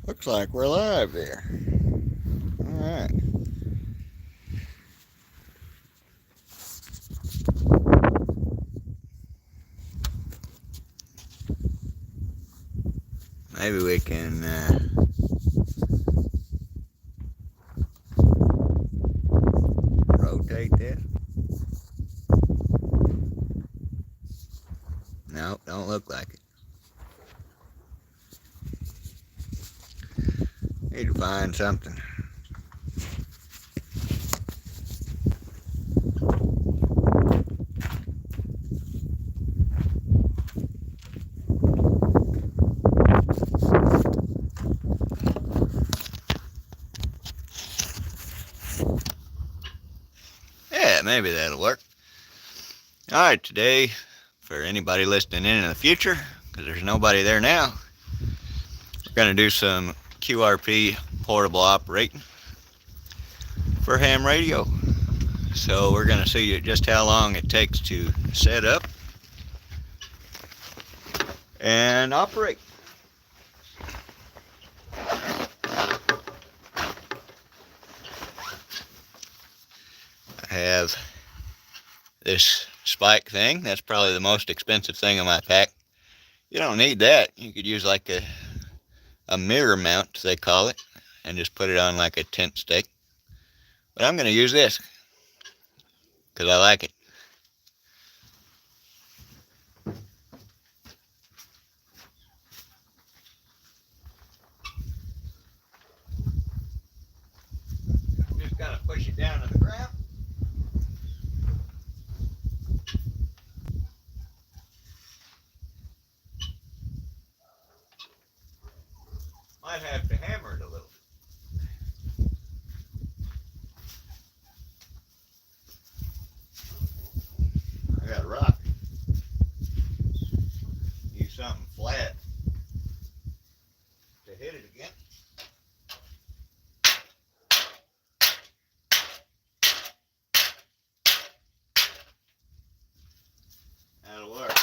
Looks like we're live there. Alright. Maybe we can rotate this. Nope, don't look like it. Need to find something. Yeah, maybe that'll work. Alright, today, for anybody listening in the future, because there's nobody there now, we're going to do some QRP portable operating for ham radio. So we're going to see just how long it takes to set up and operate. I have this spike thing. That's probably the most expensive thing in my pack. You don't need that. You could use like a mirror mount, they call it, and just put it on like a tent stake. But I'm going to use this because I like it. Just got to push it down to the ground. Might have to hammer it a little. I got a rock. Use something flat to hit it again. That'll work.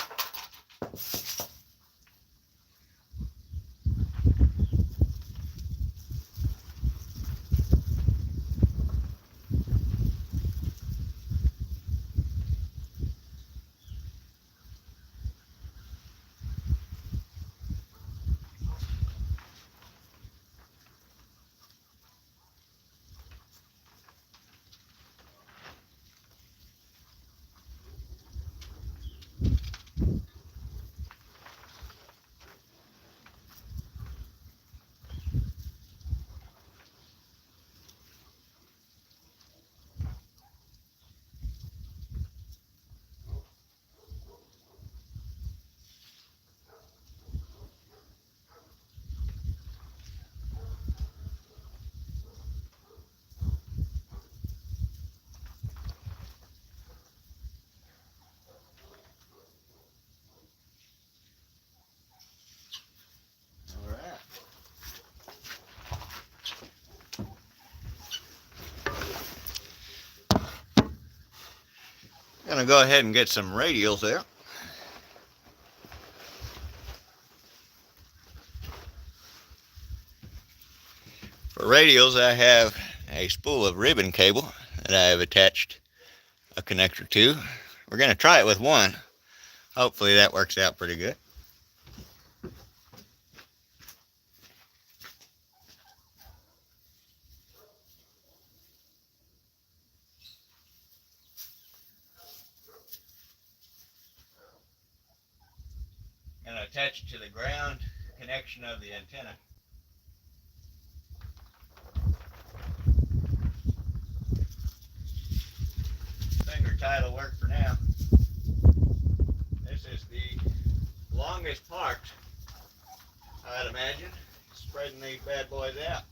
Gonna go ahead and get some radials there. For radials, I have a spool of ribbon cable that I have attached a connector to. We're gonna try it with one. Hopefully that works out pretty good. And attach it to the ground connection of the antenna. Finger tight will work for now. This is the longest part, I'd imagine, spreading these bad boys out.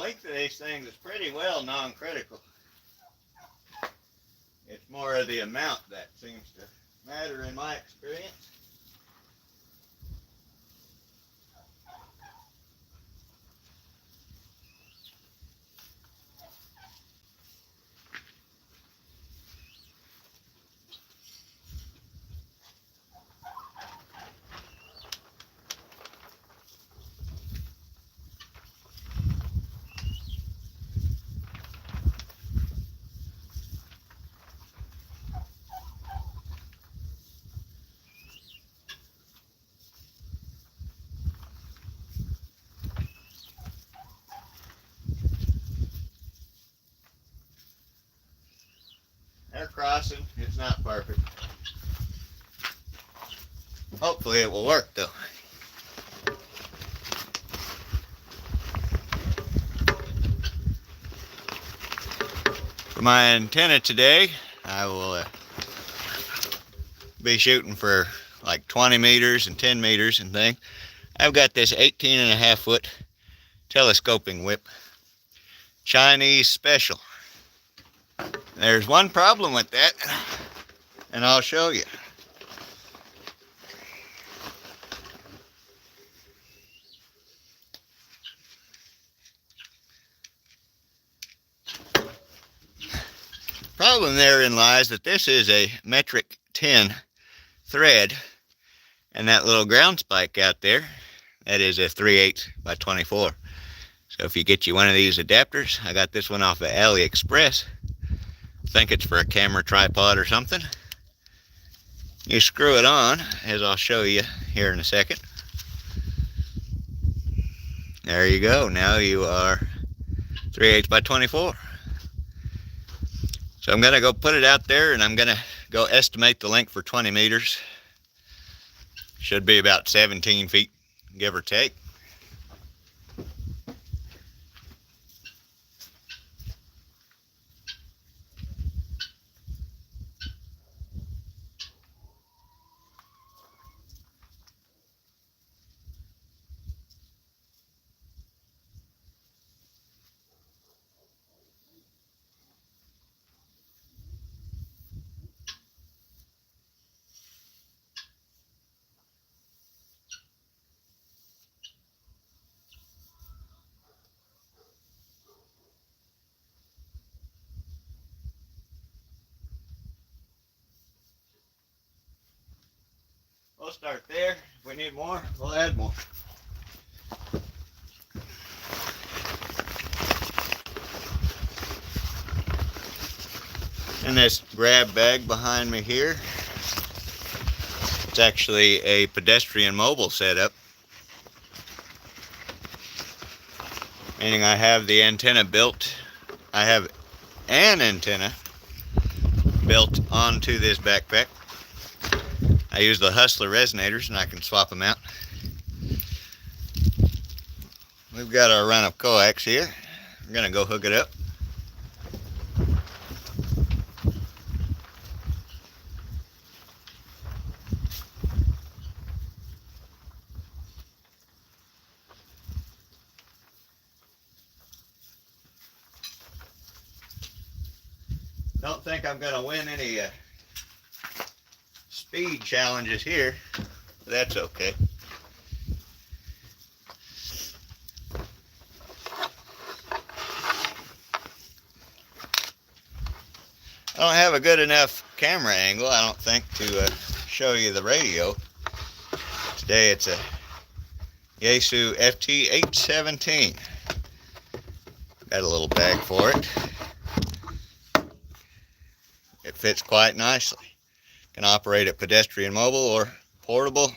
length of these things is pretty well non-critical. It's more of the amount that seems to matter in my experience. They're crossing. It's not perfect. Hopefully it will work though. For my antenna today, I will be shooting for like 20 meters and 10 meters and things. I've got this 18.5 foot telescoping whip, Chinese special. There's one problem with that, and I'll show you. Problem therein lies that this is a metric 10 thread, and that little ground spike out there, that is a 3/8 by 24. So if you get you one of these adapters, I got this one off of AliExpress. I think it's for a camera tripod or something. You screw it on, as I'll show you here in a second. There you go. Now you are 3/8 by 24. So I'm going to go put it out there, and I'm going to go estimate the length for 20 meters. Should be about 17 feet, give or take. We'll start there. If we need more, we'll add more. And this grab bag behind me here, it's actually a pedestrian mobile setup. Meaning I have the antenna built. I have an antenna built onto this backpack. I use the Hustler resonators, and I can swap them out. We've got our run of coax here. We're going to go hook it up. Don't think I'm going to win any speed challenges here, but that's okay. I don't have a good enough camera angle, I don't think, to show you the radio. Today it's a Yaesu FT817. Got a little bag for it. It fits quite nicely. Can operate at pedestrian mobile or portable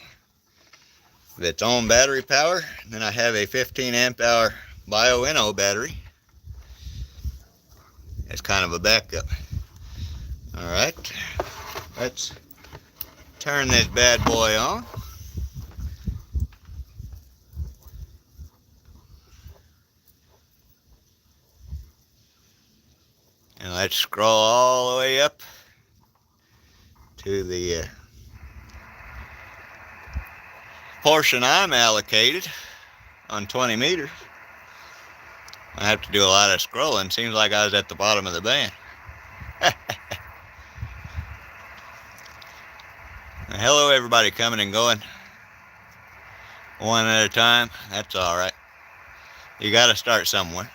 with its own battery power. And then I have a 15 amp hour Bioenno battery as kind of a backup. Alright, let's turn this bad boy on. And let's scroll all the way up to the portion I'm allocated on 20 meters. I have to do a lot of scrolling. Seems like I was at the bottom of the band. Hello everybody coming and going. One at a time. That's alright. You gotta start somewhere.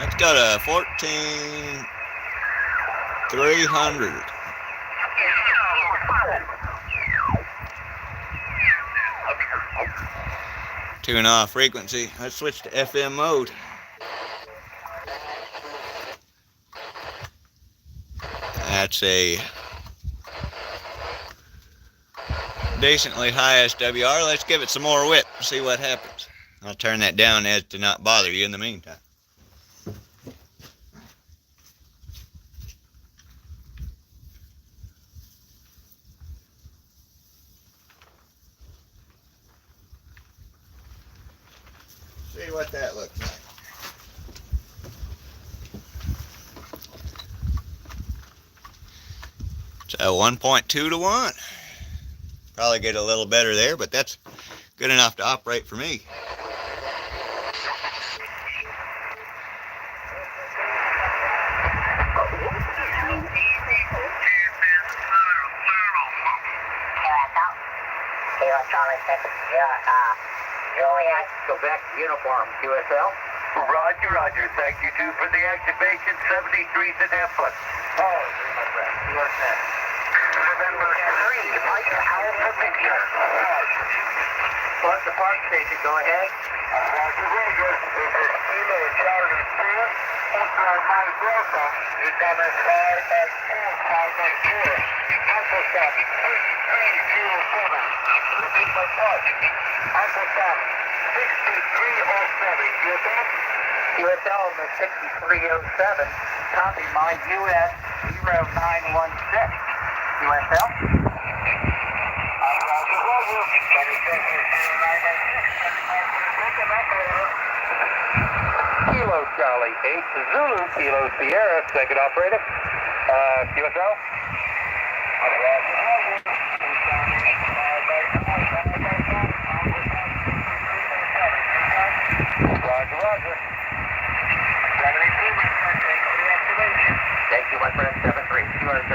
Let's go to 14,300. Tune off frequency. Let's switch to FM mode. That's a decently high SWR. Let's give it some more whip and see what happens. I'll turn that down as to not bother you in the meantime. See what that looks like. It's a 1.2 to 1. Probably get a little better there, but that's good enough to operate for me. Juliet, Quebec uniform, QSL. Roger, roger. Thank you, too, for the activation. 73's at Eflin. Oh, my friend. You are set. November 3, Mike Alpha Victor. Plus the park station, go ahead. Roger, roger. Kilo, Charlie 4. Ultra Mike Delta. You come as far as 4594. Alpha Stop 6307. Repeat my park. Alpha Stop 6307. QSL? QSL on the 6307. Copy my US 0916. QSL? Roger, roger. Kilo Charlie 8 Zulu Kilo Sierra, second operator. QSL? Roger, roger. 72, Thank you, my friend. 73. QRZ.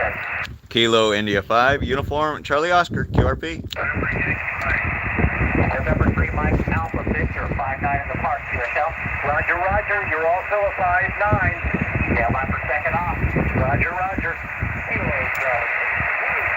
Kilo India 5, uniform, Charlie Oscar, QRP. November 3, Mike Alpha Victor, 59 in the park. QSL? Roger, roger. You're also a 5-9. Yeah, line per second off. Roger, roger. Kilo Charlie.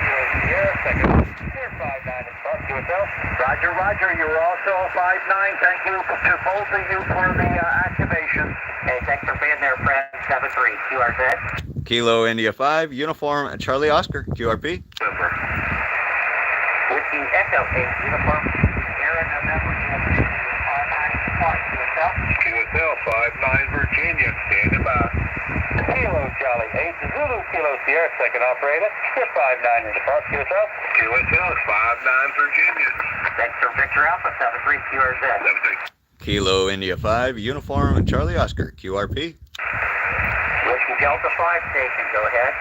Kilo Sierra, second off. You're 5-9 in the park. QSL? Roger, roger. You're also a 5-9. Thank you to both of you for the activation. Hey, thanks for being there, friend. 73. QRZ. Kilo India 5, uniform, Charlie Oscar, QRP. Super. Whiskey Echo 8, uniform. Aaron, November 59 in the park. QSL? QSL 5-9 Virginia, standing by. Kilo Charlie 8 Zulu Kilo Sierra, second operator. You're 5-9 in the park, QSL. QSL 5-9 Virginia. Victor Victor Alpha 73 QRZ. 73. Kilo India 5, uniform, Charlie Oscar, QRP. Whiskey Delta 5 station, go ahead.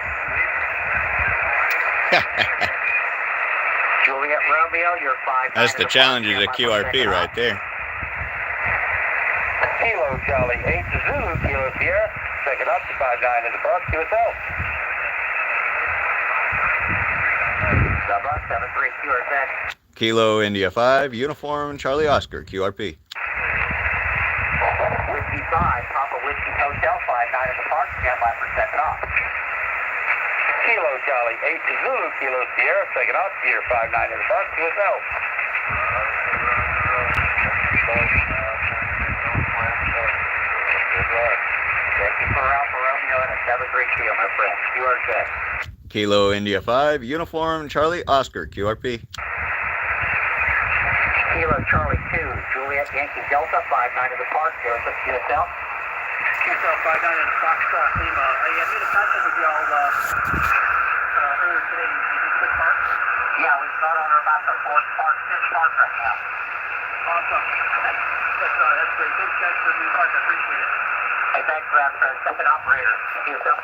Juliet Romeo, you're 5-9. That's the challenge of the QRP right there. Kilo Charlie 8 Zulu Kilo Sierra, second up to 5-9 in the park, QSL. Double 73 QRZ. Kilo India 5, uniform, Charlie Oscar, QRP. Whiskey 5, Papa Whiskey Hotel, 5-9 in the park, stand by for second off. Kilo Charlie 8 Zulu Kilo Sierra, second up, you're 5-9 in the park, QSL. Thank you for Alpha Romeo and a 73 Kilo, my friend. QRZ. Kilo India 5, uniform, Charlie Oscar, QRP. Kilo Charlie 2, Juliet Yankee Delta, 5-9 in the park, Joseph QSL. QSL 59 in Foxtrot Lima. I made a contact with y'all earlier today. Is this good park? Yeah, we've got on about the fourth park, fifth park right now. Awesome. That's great. Thanks guys for the new park. I appreciate it. Hey, thanks for that, second operator. QSL.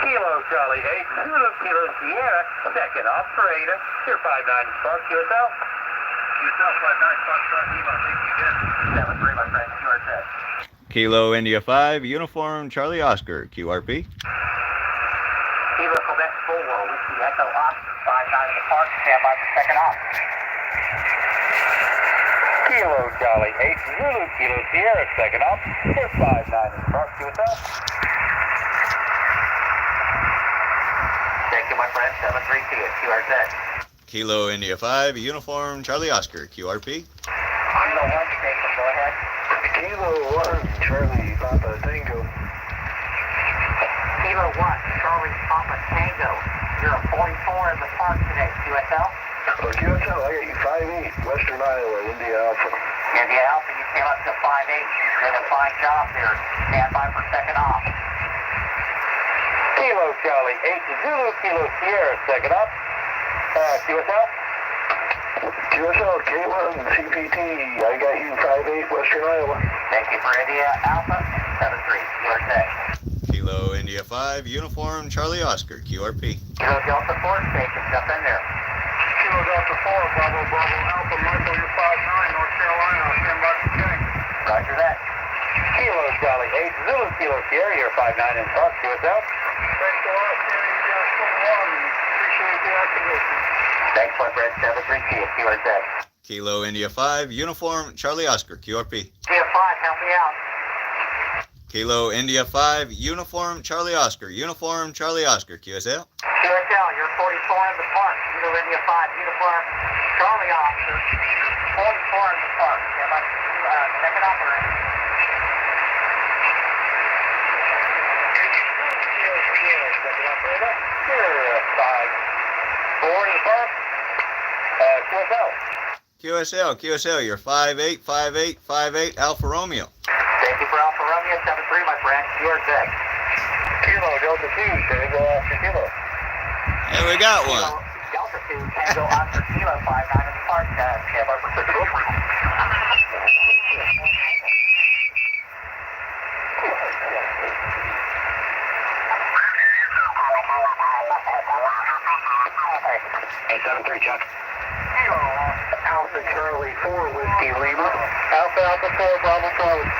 Kilo Charlie 8 Zulu Kilo Sierra, second operator, you're 5-9 in the park, QSL. Yourself, 59 Foxtrot Lima. Thank you again. 73, my friend. QR set. Kilo India 5, Uniform Charlie Oscar, QRP. Kilo Quebec 4, Whiskey Echo Oscar, 59 in the park. Stand by for second off. Kilo Charlie 8 Zulu Kilo Sierra, second up. You're 59 in the park. QSL. Thank you, my friend. 73 to you. QR set. Kilo India 5, Uniform Charlie Oscar, QRP. Kilo 1 station, go ahead. Kilo 1 Charlie Papa Tango. Kilo 1, Charlie Papa Tango. You're a 44 in the park today. QSL? QSL, I got you 5'8", Western Iowa, India Alpha. India Alpha, you came up to 5'8". Did a fine job there. Stand by for second off. Kilo Charlie 8 Zulu Kilo Sierra, second up. QSL? QSL, K1 CPT, I got you 5'8", Western Iowa. Thank you for India Alpha. 73, you're set. Kilo India 5, Uniform Charlie Oscar, QRP. Kilo Delta 4 station, jump in there. Kilo Delta 4, Bravo Alpha, Michael, you're 5'9", North Carolina, stand by for change. Roger that. Kilo Charlie 8 Zulu Kilo Sierra, you're 5'9" in park, QSL. Thanks a lot, Kenny, appreciate the activation. Thanks, my friend. 73 to you. QR set. Kilo India 5, Uniform Charlie Oscar, QRP. India 5, help me out. Kilo India 5, Uniform Charlie Oscar, Uniform Charlie Oscar, QSL. QSL, you're 44 in the park. Kilo India 5, uniform Charlie Officer. 44 in the park. Stand by for second operator. QSL, you're 5'8", 5'8", 5'8", Alfa Romeo. Thank you for Alpha Romeo 73, my friend. QR set. Kilo Delta 2, Tango Oscar Kilo. And we got one. Delta 2, Tango Oscar Kilo 59 in the park. Stand by for second operator. Hey, 7-3, Chuck. Alpha Charlie 4, Whiskey Lima. Alpha 4, Bravo Charlie.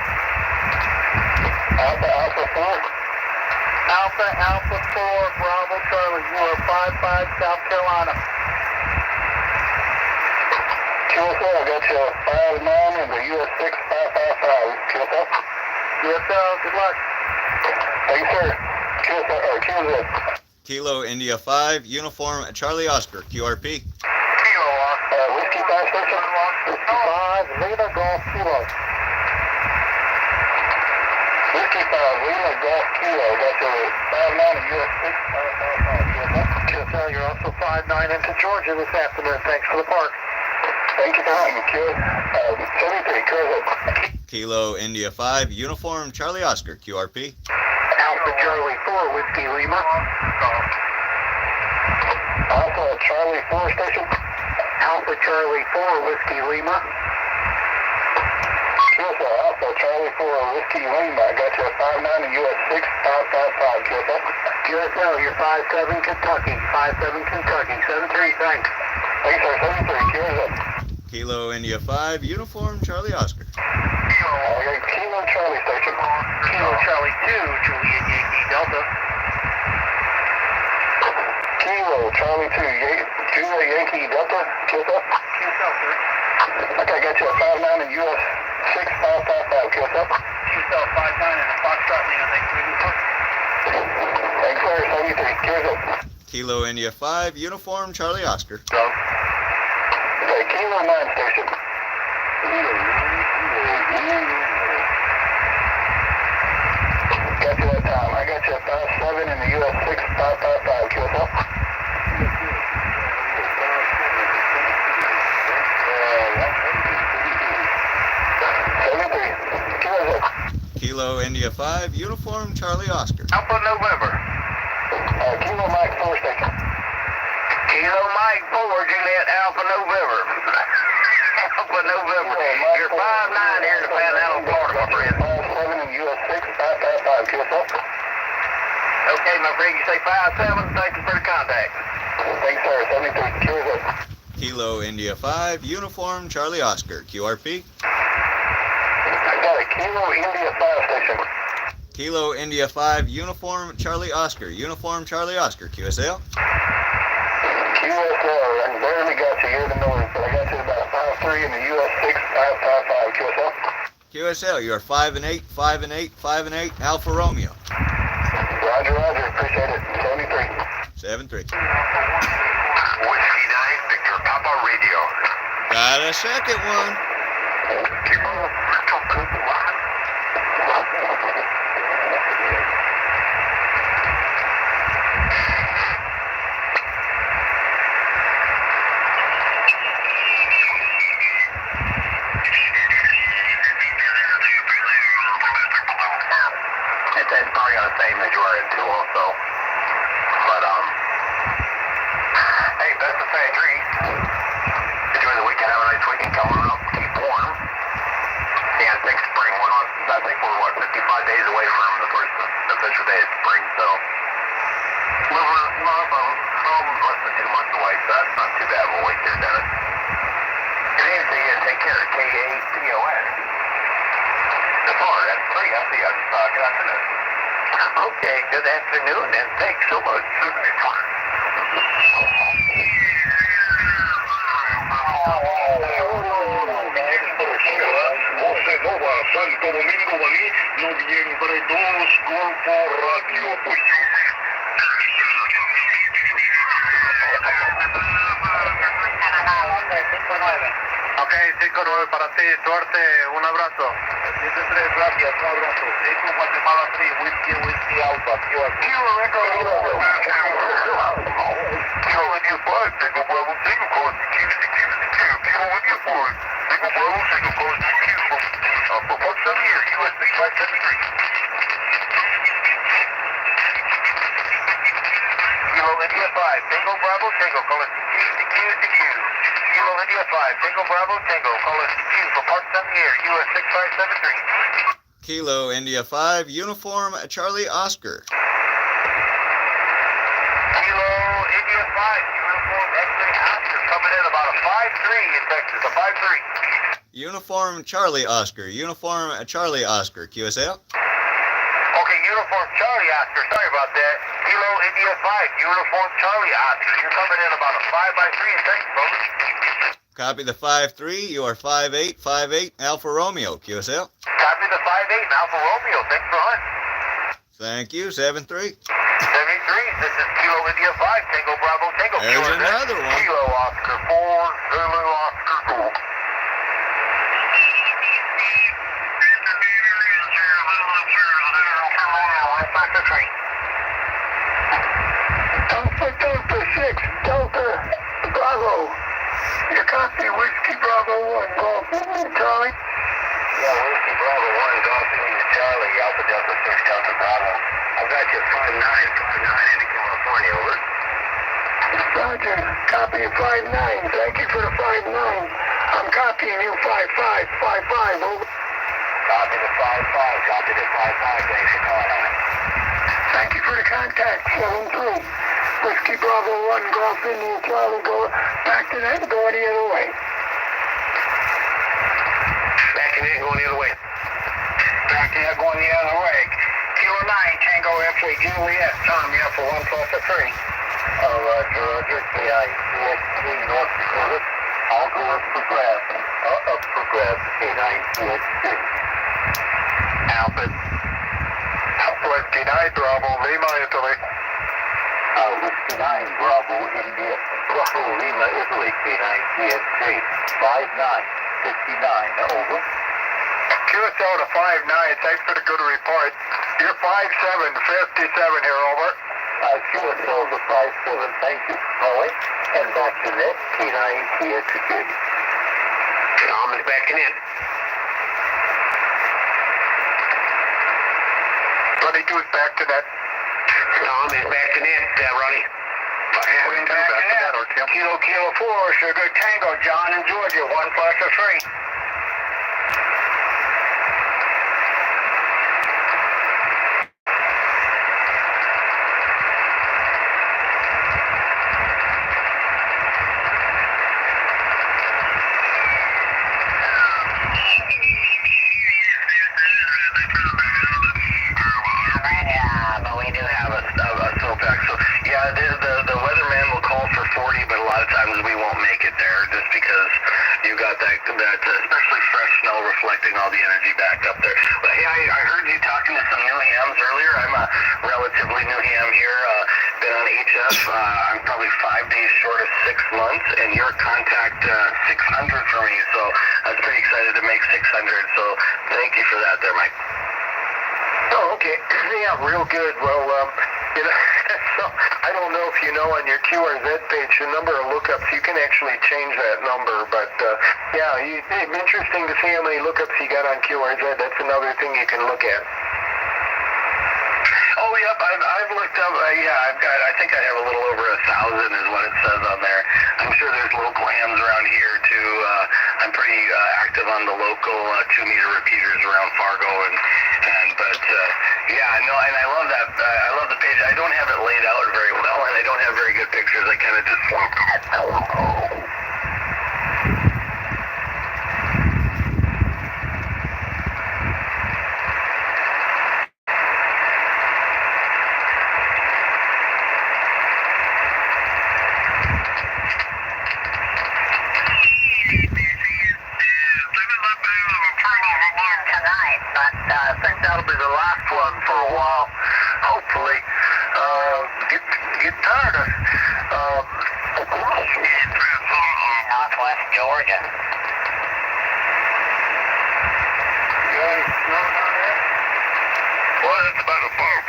Alpha 4. Alpha 4, Bravo Charlie. You are 5'5", South Carolina. QSL, I got you 5'9" in the US 6 555. QSL? QSL, good luck. Thanks, sir. QSL. Kilo India 5, Uniform Charlie Oscar, QRP. Kilo, Whiskey 5 Station. Whiskey 5, Lima Golf Kilo. Whiskey 5, Lima Golf Kilo. Got your 5'9" in US 6 555. QSL, you're also 5'9" into Georgia this afternoon. Thanks for the park. Thank you for having me, 73, QSL. Kilo India 5, Uniform Charlie Oscar, QRP. Alpha Charlie 4, Whiskey Lima. Alpha Charlie 4 Station. Alpha Charlie 4, Whiskey Lima. QSL, Alpha Charlie 4, Whiskey Lima. I got you at 5'9" in US 6 555. QSL. QSL, you're 5'7", Kentucky. 5'7", Kentucky. 7-3, thanks. Thanks, sir. 73, QSL. Kilo India 5, Uniform Charlie Oscar. Kilo Charlie Station. Kilo Charlie 2, Juliet Yankee Delta. Kilo Charlie 2, Juliet Yankee Delta. QSL. QSL, sir. Okay, I got you at 5'9" in US 6 555. QSL. QSL 5'9" in the Foxtrot Lima. Thanks for the report. Thanks, sir. 73. QSL. Kilo India 5, Uniform Charlie Oscar. Go. Okay, Kilo 9 Station. Got you that time. I got you at 5'7" in the US 6 555. QSL. 73. QSL. Kilo India 5, Uniform Charlie Oscar. Alpha November. Kilo Mike 4 Station. Kilo Mike 4, Juliet Alpha November. Alpha November. You're 5'9" here in the Panhandle, Florida, my friend. 5'7" in US 6 555. QSL. Okay, my friend, you say 5'7". Thank you for the contact. Thanks, sir. 73. QSL. Kilo India 5, Uniform Charlie Oscar, QRP. I got a Kilo India fire station. Kilo India 5, Uniform Charlie Oscar, Uniform Charlie Oscar, QSL. QSL, I barely got you here to noise, but I got you about 5-3 in the US 6555 QSL. QSL, you are 5 and 8, 5 and 8, 5 and 8, Alfa Romeo. Roger, roger, appreciate it. 73. 7-3. Whiskey 9, Victor Papa Radio. Got a second one. It's probably on the same as you are in too also. But hey, best of Fan 3. Enjoy the weekend, have a nice weekend, come on up, keep warm. And next spring, we're not, I think we're 55 days away from the first official day of spring, so less than 2 months away, so that's not too bad of a wait there, Dennis. Good evening to you, take care, KAPOS. That's hard, that's 3, I see, good afternoon. Okay, good afternoon, and thanks so much. José Nova, Santo Domingo, Baní, noviembre 2, Golfo Radio Posible. Ok, 5-9 para ti, suerte, un abrazo. 7-3, gracias, un abrazo. Eco Guatemala 3, Whiskey Alpha, Kilo Echo, Kilo India 5, Tango Bravo, Tango Coast, Kilo India 5, Tango Bravo, Tango Coast, for Park 7 here, US 6573. Kilo India 5, Tango Bravo, Tango, call us DQ. Kilo India 5, Tango Bravo, Tango, call us DQ for Park 7 here, US 6573. Kilo India 5, Uniform Charlie Oscar. Kilo India 5, Uniform X-ray Oscar, coming in about a 5-3 in Texas, a 5-3. Uniform Charlie Oscar, Uniform Charlie Oscar, QSL. Okay, Uniform Charlie Oscar, sorry about that. Kilo India 5, Uniform Charlie Oscar, you're coming in about a 5-3 in Texas, folks. Copy the 5-3, you are 5-8, 5-8, Alfa Romeo, QSL. Copy the 5-8 Alfa Romeo, thanks for hunting. Thank you, 7-3. 73, this is Kilo India 5, Tango Bravo, Tango. There's another one. Kilo Oscar 4, Zulu Oscar 2. Delta 6, Delta Bravo. You copy Whiskey Bravo 1, Golf Charlie? Yeah, Whiskey Bravo 1, Golf Charlie, Alpha Delta 6, Delta Bravo. I've got you 5-9 into California, over. Roger, copy 5-9. Thank you for the 5-9. I'm copying you 5-5, 5-5, over. Copy the 5-5, copy the 5-5, thanks for calling on it. Thank you for the contact, 7-3. Whiskey Bravo 1, Golf India Charlie, go back to that and go the other way. Back in there, going the other way. Back there, going the other way. Kilo 9, Tango X-ray Juliet, Tommy up for 1 plus a 3. Roger, KICS3 North Dakota. I'll go up for grab. Up for grab, K9CX3. Alpha. Whiskey 9, Bravo, Lima, Italy. Whiskey 9, Bravo, India. Bravo, Lima, Italy, K9CX3. 5-9, 59, over. QSL to 5-9, thanks for the good report. You're 5-7, 57 here, over. QSL to 5-7, thank you for calling. And back to net, K9CX3. Tom is backing in. 22 is back to net. Tom is backing in, Ronnie. Kilo 4, Sugar Tango, John in Georgia, 1 plus a 3. lot of times we won't make it there just because you got that especially fresh snow reflecting all the energy back up there. But hey, I heard you talking to some new hams earlier. I'm a relatively new ham here. Been on HF. I'm probably 5 days short of 6 months, and you're contact 600 for me. So I was pretty excited to make 600. So thank you for that there, Mike. Oh, okay. Yeah, real good. Well, you know, so I don't know if you know on your QRZ page, the number of lookups, you can actually change that number. But yeah, it's interesting to see how many lookups you got on QRZ. That's another thing you can look at. Oh, yep, I've looked up, I think I have a little over 1,000 is what it says on there. I'm sure there's local hams around here too. I'm pretty active on the local 2-meter repeaters around Fargo, but and I love that. I love the page. I don't have it laid out very well, and I don't have very good pictures. I kind of just that'll be the last one for a while, hopefully. Get tired of Northwest Georgia. Well, that's about a boat.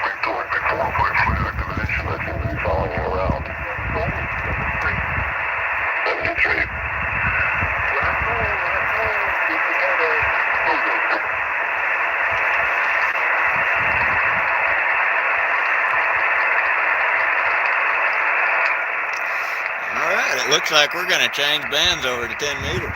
We're doing the 4.5 dimension that you'll be following around. That's right. All right, it looks like we're going to change bands over to 10 meters.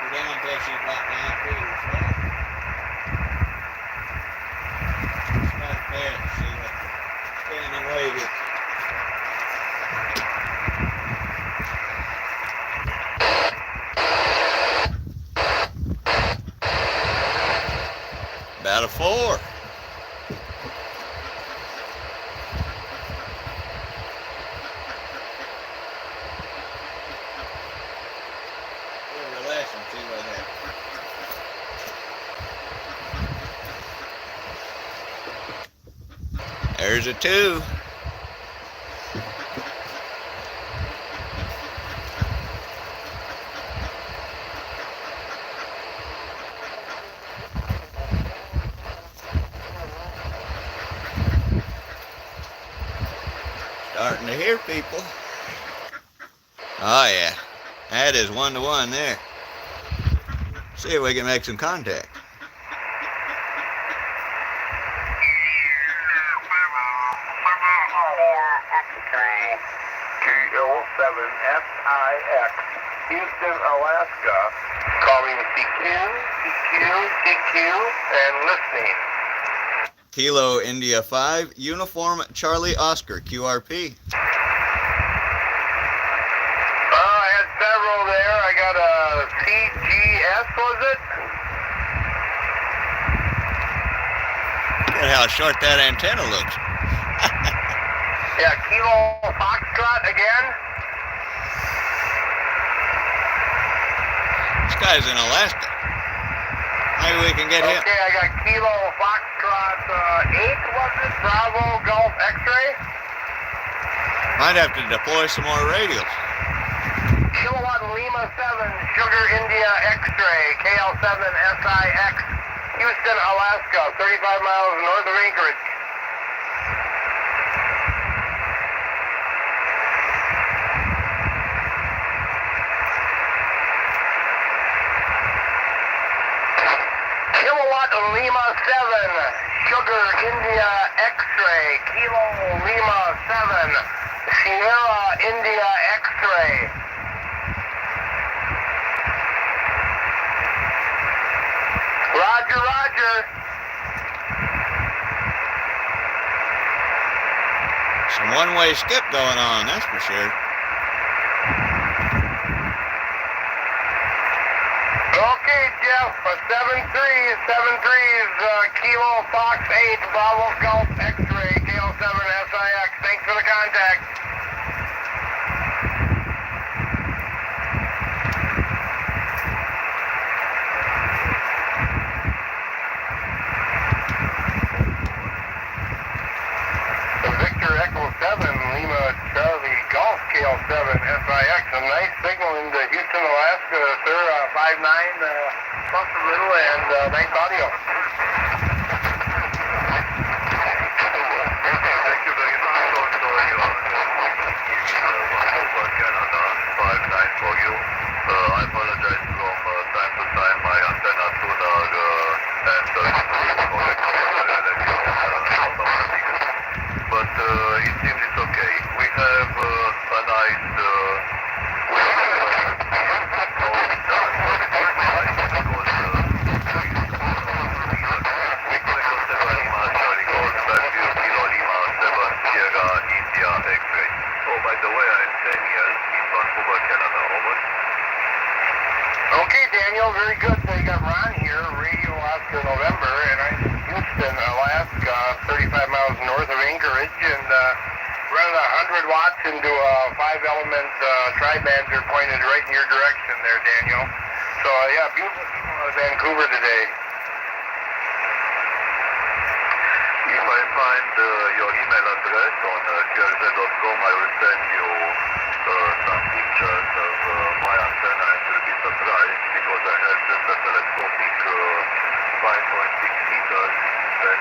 Down until she's about 9 feet or so. Start there and see what the standing weight is. About a 4. See what happens. There's a 2. Starting to hear people. Oh yeah, that is 1-to-1 there. See if we can make some contact. KL7SIX, Houston, Alaska. Calling CQ, and listening. Kilo India 5, Uniform Charlie Oscar, QRP. I had several there. I got a CGS, was it? Look at how short that antenna looks. Yeah, Kilo Foxtrot again. This guy's in Alaska. Maybe we can get him. Okay, I got Kilo Foxtrot 8, was it? Bravo Golf X-ray. Might have to deploy some more radios. Kilowatt Lima 7, Sugar India X-ray, KL7SIX, Houston, Alaska, 35 miles north of Anchorage. Kilowatt Lima 7, Sugar India X-ray, Kilo Lima 7, Sierra India X-ray. Roger, roger. Some one-way skip going on, that's for sure. Okay, Jeff, 7-3's Kilo Fox 8, Bravo Golf X-ray, KO7 SIX. Thanks for the contact. Victor Echo 7, Lima Charlie Golf KO7 SIX. A nice signal into Houston, Alaska, sir. 5-9, plus a little, and nice audio. Thank you very much. Also, Vancouver, Canada, 5-9 for you. I apologize from time to time. My antenna tuner and but it seems it's okay. We have a nice Okay, Daniel, very good. So you got Ron here, Radio Oscar November, and I'm in Houston, Alaska, 35 miles north of Anchorage, and running 100 watts into a 5-element tri-bander pointed right in your direction there, Daniel. So, yeah, beautiful people out of Vancouver today. If I find your email address on QRZ.com, I will send you some pictures of my antenna, and you'll be surprised because I have just a telescopic 5.6 meters that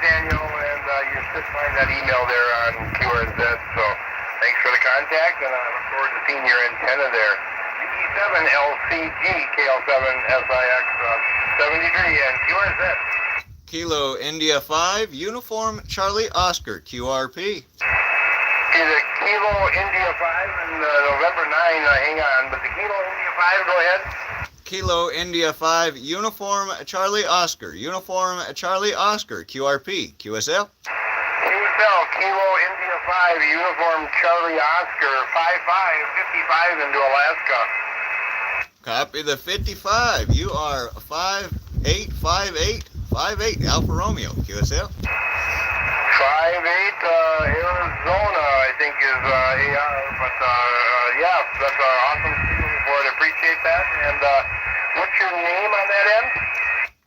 Daniel, and you should find that email there on QRZ, so thanks for the contact, and I look forward to seeing your antenna there. E7LCG, KL7SIX, 73, and QRZ. Kilo India 5, Uniform Charlie Oscar, QRP. Okay, the Kilo India 5 and November 9, hang on, but the Kilo India 5, go ahead. Kilo India 5, Uniform Charlie Oscar, Uniform Charlie Oscar, QRP, QSL. QSL, Kilo India 5, Uniform Charlie Oscar, 55 into Alaska. Copy the 55. You are 5858 Alfa Romeo, QSL. 58 Arizona, I think is AR, but yeah, that's awesome signal for it. Appreciate that. And what's your name on that end?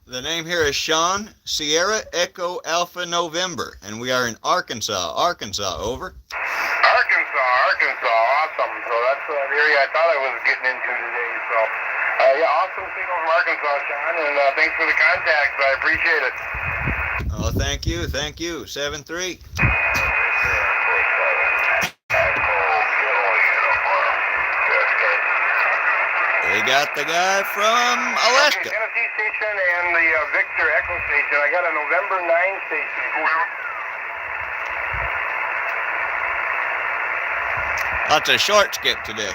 The name here is Sean, Sierra Echo Alpha November, and we are in Arkansas, over. Arkansas, awesome. So that's the area I thought I was getting into today. So yeah, awesome signal from Arkansas, Sean, and thanks for the contact. I appreciate it. Oh, thank you, 7-3. We got the guy from Alaska. Okay, Tennessee station and the Victor Echo station. I got a November 9 station. Lots of short skip today.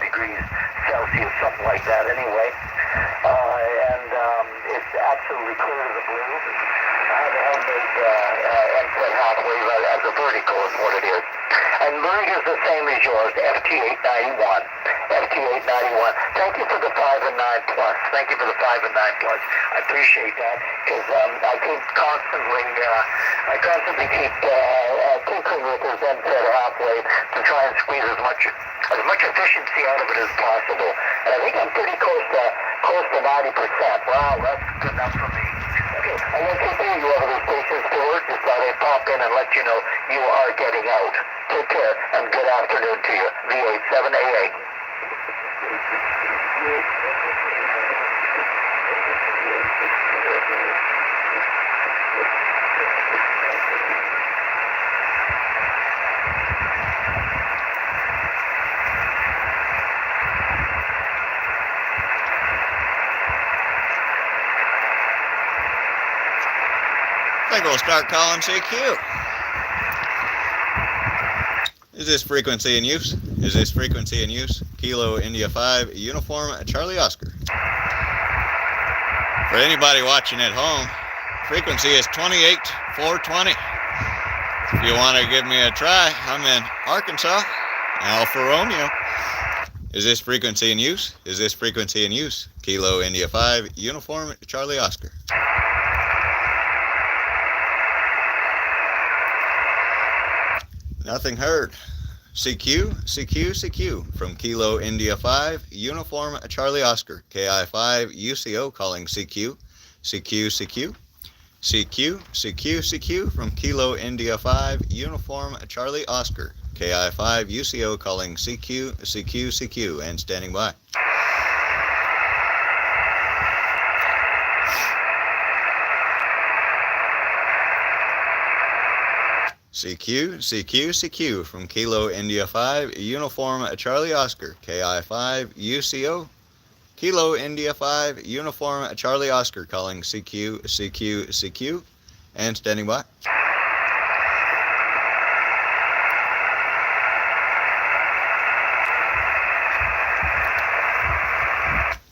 Degrees Celsius, something like that anyway. And if is absolutely clear to the blue. I have a homemade end-set half wave as a vertical is what it is. And Murray is the same as yours, FT891. FT891. Thank you for the 5 and 9 plus. Thank you for the 5 and 9 plus. I appreciate that because I constantly keep tinkering with this end-set half wave to try and squeeze as much efficiency out of it as possible. And I think I'm pretty close to 90%. Wow, that's good enough for me. Okay, I'm going to continue you over the station steward. Just thought I'd pop in and let you know you are getting out. Take care and good afternoon to you. V8788. I think we'll start calling CQ. Is this frequency in use? Is this frequency in use? Kilo India 5 Uniform Charlie Oscar. For anybody watching at home, frequency is 28420. If you want to give me a try, I'm in Arkansas, Alfa Romeo. Is this frequency in use? Is this frequency in use? Kilo India 5 Uniform Charlie Oscar. Nothing heard. CQ from Kilo India 5 Uniform Charlie Oscar. KI5 UCO calling CQ from Kilo India 5 Uniform Charlie Oscar. KI5 UCO calling CQ and standing by. CQ from Kilo India 5 Uniform Charlie Oscar. KI5 UCO. Kilo India 5 Uniform Charlie Oscar calling CQ and standing by.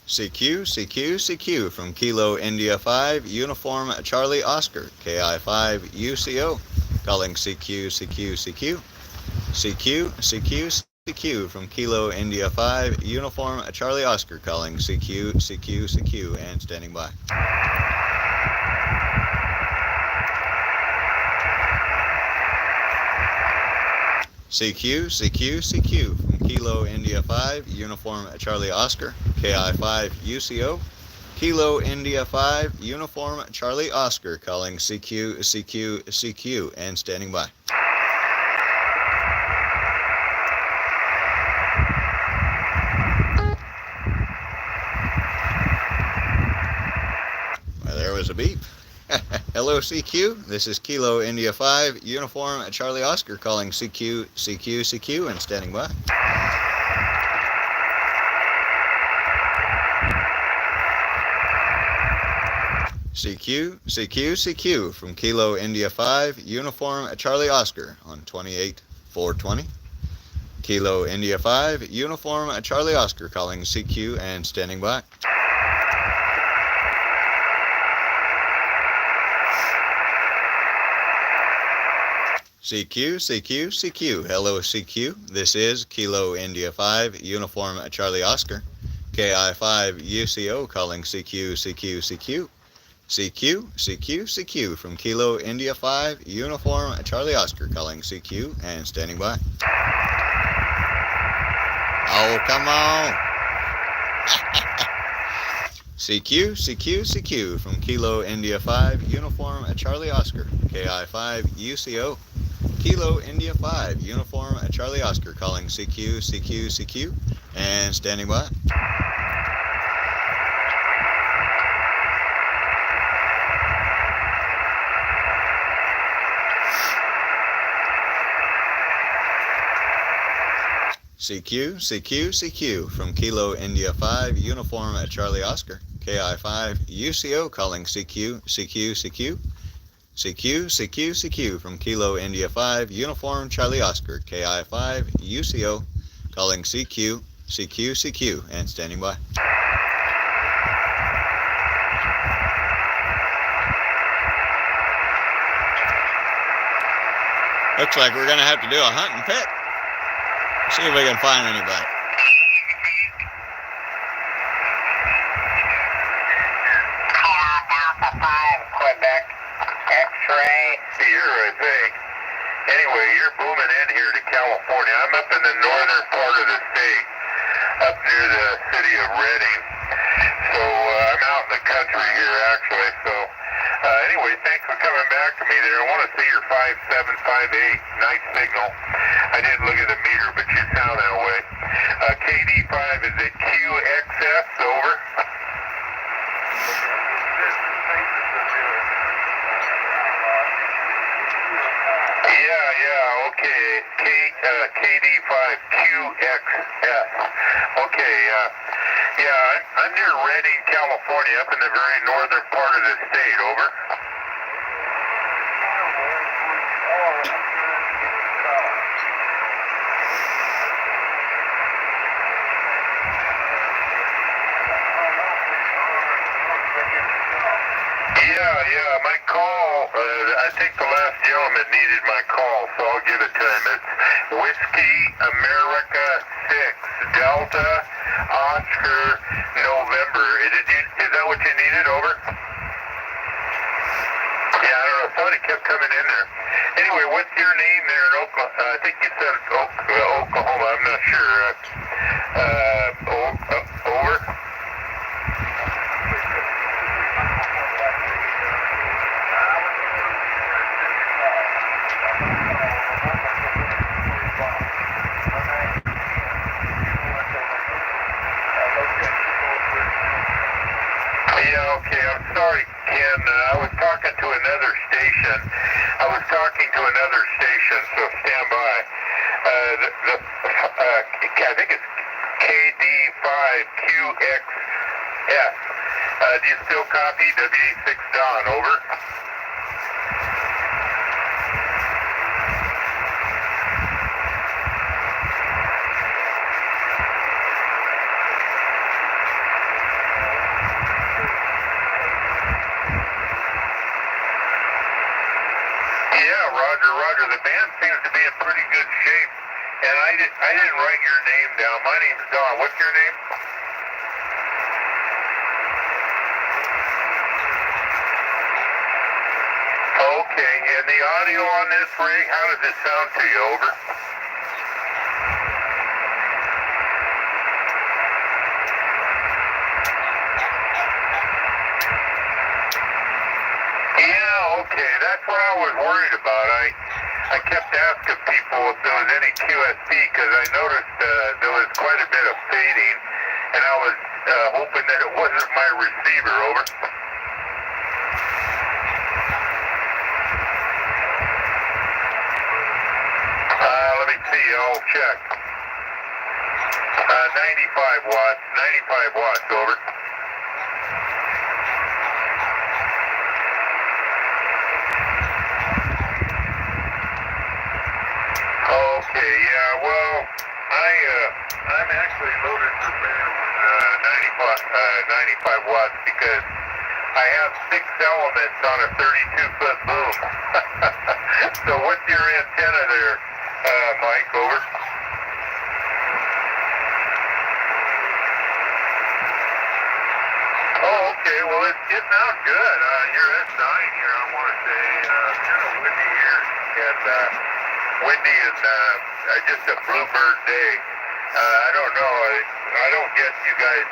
CQ from Kilo India 5 Uniform Charlie Oscar. KI5 UCO. Calling CQ from Kilo India 5 Uniform Charlie Oscar calling CQ and standing by. CQ from Kilo India 5 Uniform Charlie Oscar. KI5 UCO. Kilo India 5 Uniform Charlie Oscar calling CQ and standing by. Well, there was a beep. Hello CQ, this is Kilo India 5 Uniform Charlie Oscar calling CQ and standing by. CQ from Kilo India 5 Uniform Charlie Oscar on 28420. Kilo India 5 Uniform Charlie Oscar calling CQ and standing by. CQ. Hello CQ. This is Kilo India 5 Uniform Charlie Oscar. KI5 UCO calling CQ. CQ from Kilo India 5 Uniform Charlie Oscar calling CQ and standing by. Oh, come on. CQ from Kilo India 5 Uniform Charlie Oscar. KI5 UCO. Kilo India 5 Uniform Charlie Oscar calling CQ and standing by. CQ from Kilo India 5 Uniform Charlie Oscar. KI5 UCO calling CQ from Kilo India 5 Uniform Charlie Oscar. KI5 UCO calling CQ and standing by. Looks like we're gonna have to do a hunt and pick. See if we can find anybody. Quebec, X-ray. Here, I think. Anyway, you're booming in here to California. I'm up in the northern part of the state, up near the city of Redding. So I'm out in the country here, actually. So anyway, thanks for coming back to me there. I want to see your 5758 night signal. I didn't look at the meter, but you sound that way. KD5, is it QXS? Over. Yeah, okay. KD5QXS. Okay, yeah, I'm near Redding, California, up in the very northern part of the state, over. Yeah, my call, I think the last gentleman needed my call, so I'll give it to him. It's Whiskey America 6, Delta, Oscar, November. Is that what you needed, over? Yeah, I don't know, somebody kept coming in there. Anyway, what's your name there in Oklahoma? I think you said Oklahoma, I'm not sure. Over? Yeah, okay, I'm sorry, Ken. I was talking to another station. So stand by. I think it's KD5QXS. Do you still copy? WA6 Don, over. Yeah, Roger. The band seems to be in pretty good shape. And I didn't write your name down. My name's Don. What's your name? Okay, and the audio on this rig, how does it sound to you, over? Yeah, okay, that's what I was worried about. I kept asking people if there was any QSP because I noticed there was quite a bit of fading, and I was hoping that it wasn't my receiver, over. Let me see, I'll check. 95 watts, over. Okay, yeah, well, I'm actually loaded for bear with 95 watts because I have 6 elements on a 32-foot boom. So what's your antenna there, Mike, over? Oh, okay, well, it's getting out good. Your S9 here, I want to say, kind of windy here, and windy and just a bluebird day. I don't know. I don't get you guys.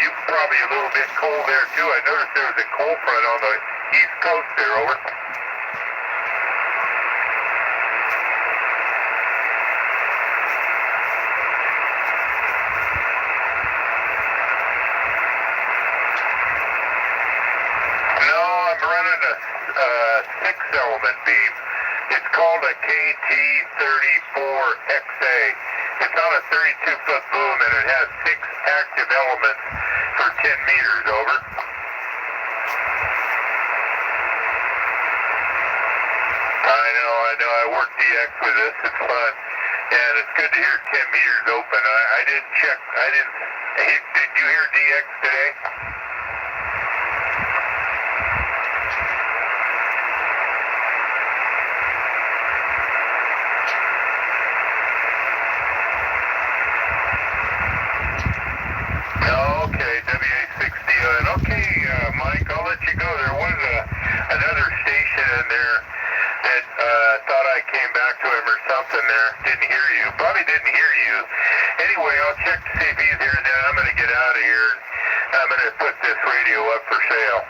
You probably a little bit cold there too. I noticed there was a cold front on the east coast there, over. No, I'm running a 6-element beam. It's called a KT34XA. It's on a 32-foot boom, and it has 6 active elements for 10 meters, over. I know. I work DX with this. It's fun. And it's good to hear 10 meters open. I didn't check. Did you hear DX today? there was another station in there that thought I came back to him or something there. Didn't hear you. Probably didn't hear you. Anyway, I'll check to see if he's here, and then I'm going to get out of here. I'm going to put this radio up for sale.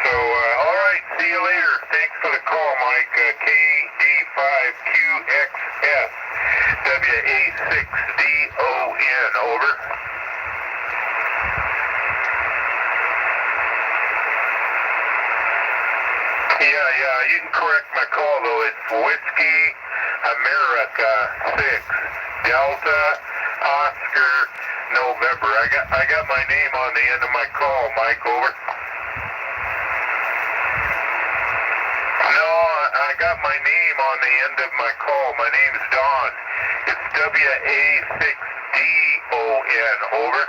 So, all right, see you later. Thanks for the call, Mike. KD5QXS, WA6DON, over. Yeah, you can correct my call, though. It's Whiskey America 6, Delta Oscar November. I got my name on the end of my call, Mike, over. No, I got my name on the end of my call. My name's Don. It's WA6DON, over.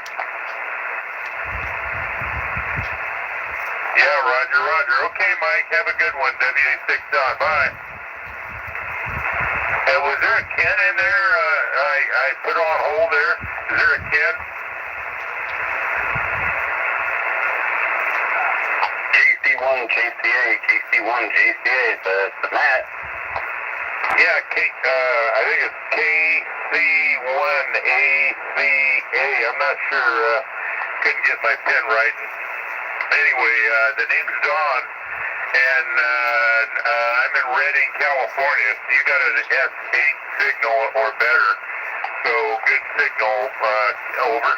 Yeah, Roger. Okay, Mike, have a good one. WA6 Don. Bye. Was there a Ken in there? I put on hold there. Is there a Ken? KC1 JCA, KC1 JCA, it's Matt. Yeah, I think it's KC1ACA. I'm not sure. Couldn't get my pen right. Anyway, the name's Don, and I'm in Redding, California. So you got an S8 signal or better. So good signal, over.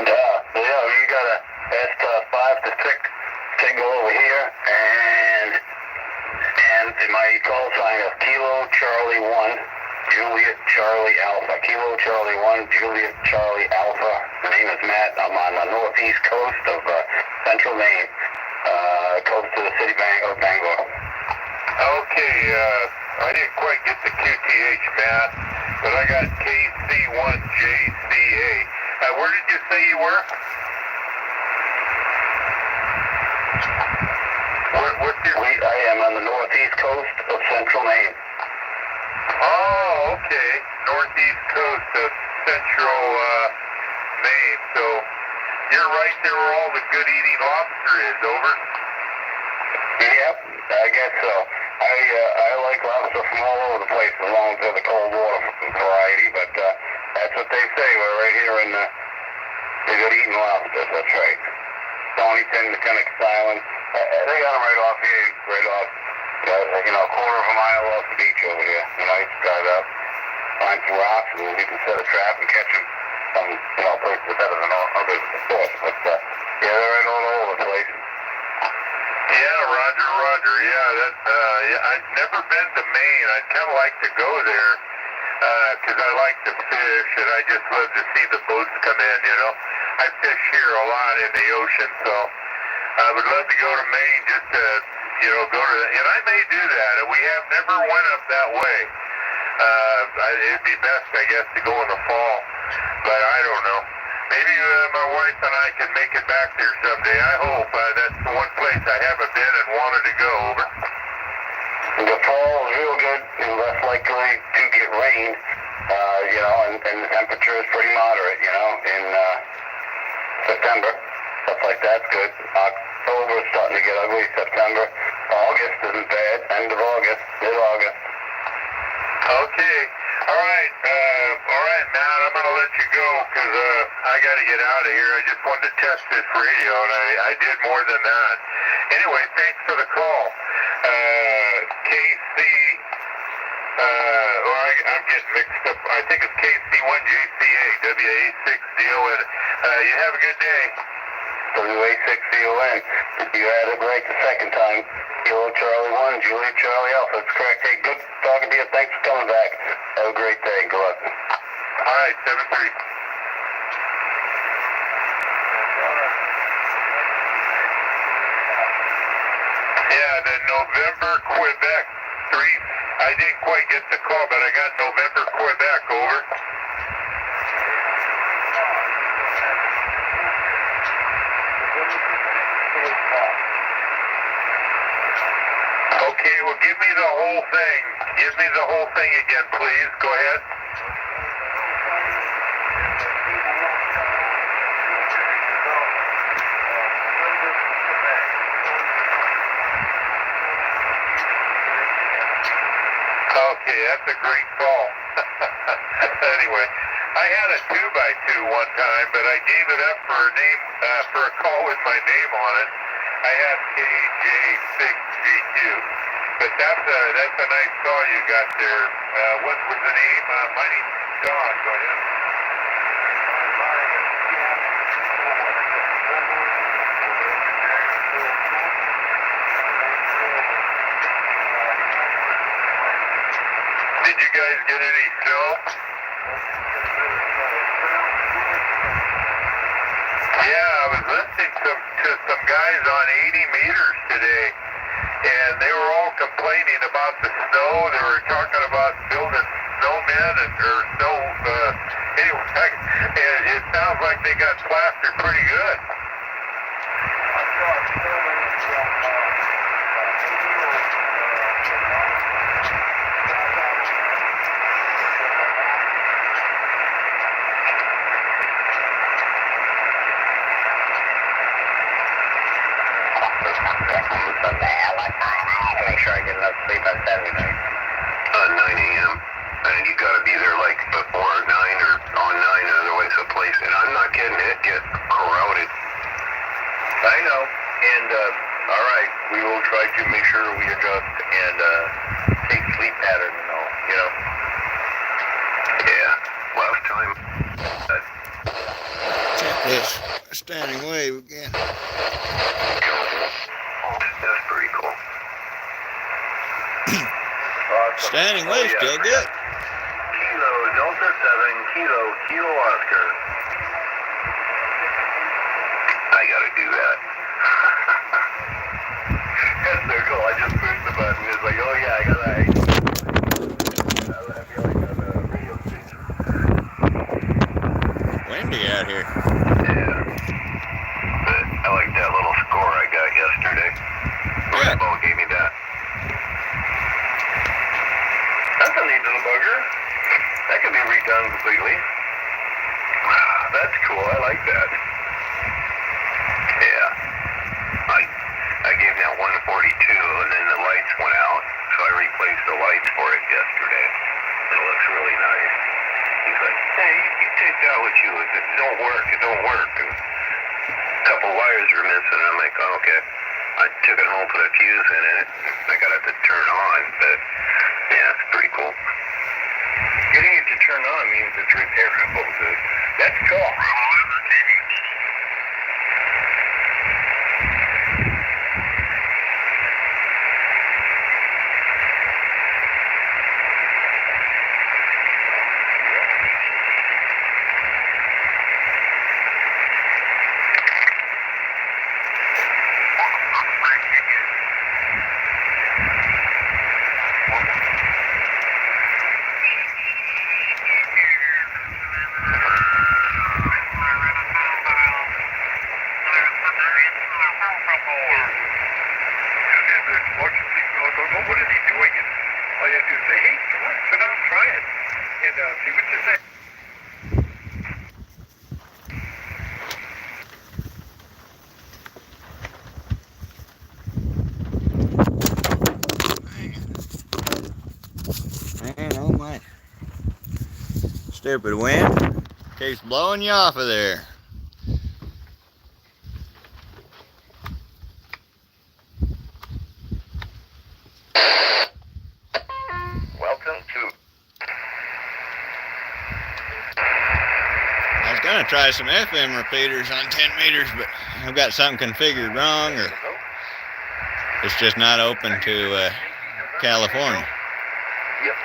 Yeah, you got a S5 to 6 signal over here, and my call sign is Kilo Charlie 1, Juliet Charlie Alpha. Kilo Charlie 1, Juliet Charlie Alpha. My name is Matt. I'm on the northeast coast of Central Maine, close to the city of Bangor. Okay, I didn't quite get the QTH, Matt, but I got KC1JCA. Where did you say you were? What's your... I am on the northeast coast of Central Maine. Oh, okay. Northeast coast of Central Maine. So you're right there where all the good eating lobster is, over. Yep, I guess so. I like lobster from all over the place as long as they're the cold water variety, but that's what they say. We're right here in the good eating lobsters, that's right. Stonington, Mechanics Island. They got them right off here, a quarter of a mile off the beach over here. You just drive out, find some rocks, and you can set a trap and catch them. Some, places are better than others, of course. But, yeah, they're right all over the place. Yeah, Roger. Yeah, I've never been to Maine. I'd kind of like to go there because I like to fish, and I just love to see the boats come in, I fish here a lot in the ocean, so I would love to go to Maine just to, go to and I may do that. We have never went up that way. It'd be best, I guess, to go in the fall, but I don't know. Maybe my wife and I can make it back there someday. I hope. That's the one place I haven't been and wanted to go, over. The fall is real good. You're less likely to get rain, and the temperature is pretty moderate, in September. Stuff like that's good. October is starting to get ugly. September. August isn't bad. End of August. Mid-August. Okay. All right, Matt, I'm going to let you go because I got to get out of here. I just wanted to test this radio, and I did more than that. Anyway, thanks for the call. I'm getting mixed up. I think it's KC1JCA, WA6DON. You have a good day. WA6DON. You had it right the second time. Kilo Charlie 1, Juliet Charlie Alpha. That's correct. Hey, good talking to you. Thanks for coming back. Have a great day. Good luck. All right, 7-3. Yeah, the November Quebec 3. I didn't quite get the call, but I got November Quebec, over. Okay, well, give me the whole thing. Give me the whole thing again, please. Go ahead. you, that's a great call. Anyway, I had a 2x2 one time, but I gave it up for a name, for a call with my name on it. I had KJ6GQ. But that's a nice call you got there. What was the name? My name's Don. Go ahead. Did you guys get any snow? Yeah, I was listening to some guys on 80 meters today, and they were all complaining about the snow. They were talking about building snowmen or snow. Anyway, it sounds like they got plastered pretty good. Make sure I get enough sleep on Saturday night. 9 a.m. And you got to be there like before 9 or on 9, otherwise the place. And I'm not kidding, it gets crowded. I know. And all right, we will try to make sure we adjust and take sleep pattern and all. You know. Yeah. Last time. Check this standing wave again. That's pretty cool. Standing wave still good. Kilo Delta 7 Kilo Oscar. I gotta do that. That's so cool. I just pushed the button. It's like, oh yeah, I gotta. I feel like on a radio station. Windy out here. Yeah. But I like that little score I got yesterday. Yeah. Rainbow gave me that. That's a neat little bugger. That could be redone completely. That's cool. I like that. Yeah. I gave that 142, and then the lights went out, so I replaced the lights for it yesterday. It looks really nice. He's like, hey, you take that with you. If it don't work, it don't work. And a couple wires are missing. I'm like, oh, okay. I took it home, put a fuse in it. I got it to turn on, but yeah, it's pretty cool. Getting it to turn on means it's repairable. So that's cool. What is he doing? All you have to do is say, hey, come on, sit down, try it, and see what you say. Man, oh my. Stupid wind. Keeps blowing you off of there. Welcome to. I was gonna try some FM repeaters on 10 meters, but I've got something configured wrong, or it's just not open to California. Yep.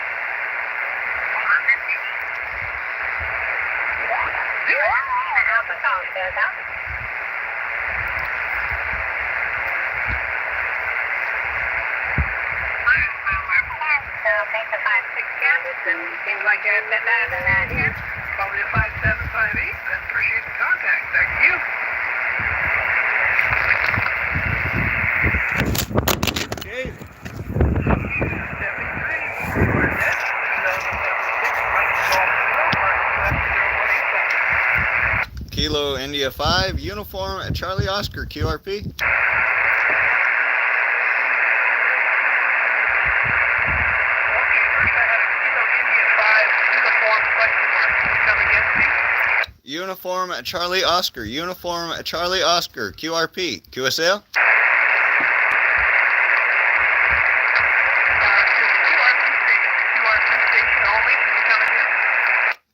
Seems like you're a bit better than that here. Probably a 5758. I appreciate the contact. Thank you. Okay. 73. Kilo India 5 uniform at Charlie Oscar QRP. First I had a Uniform Charlie Oscar. Uniform Charlie Oscar. QRP. QSL?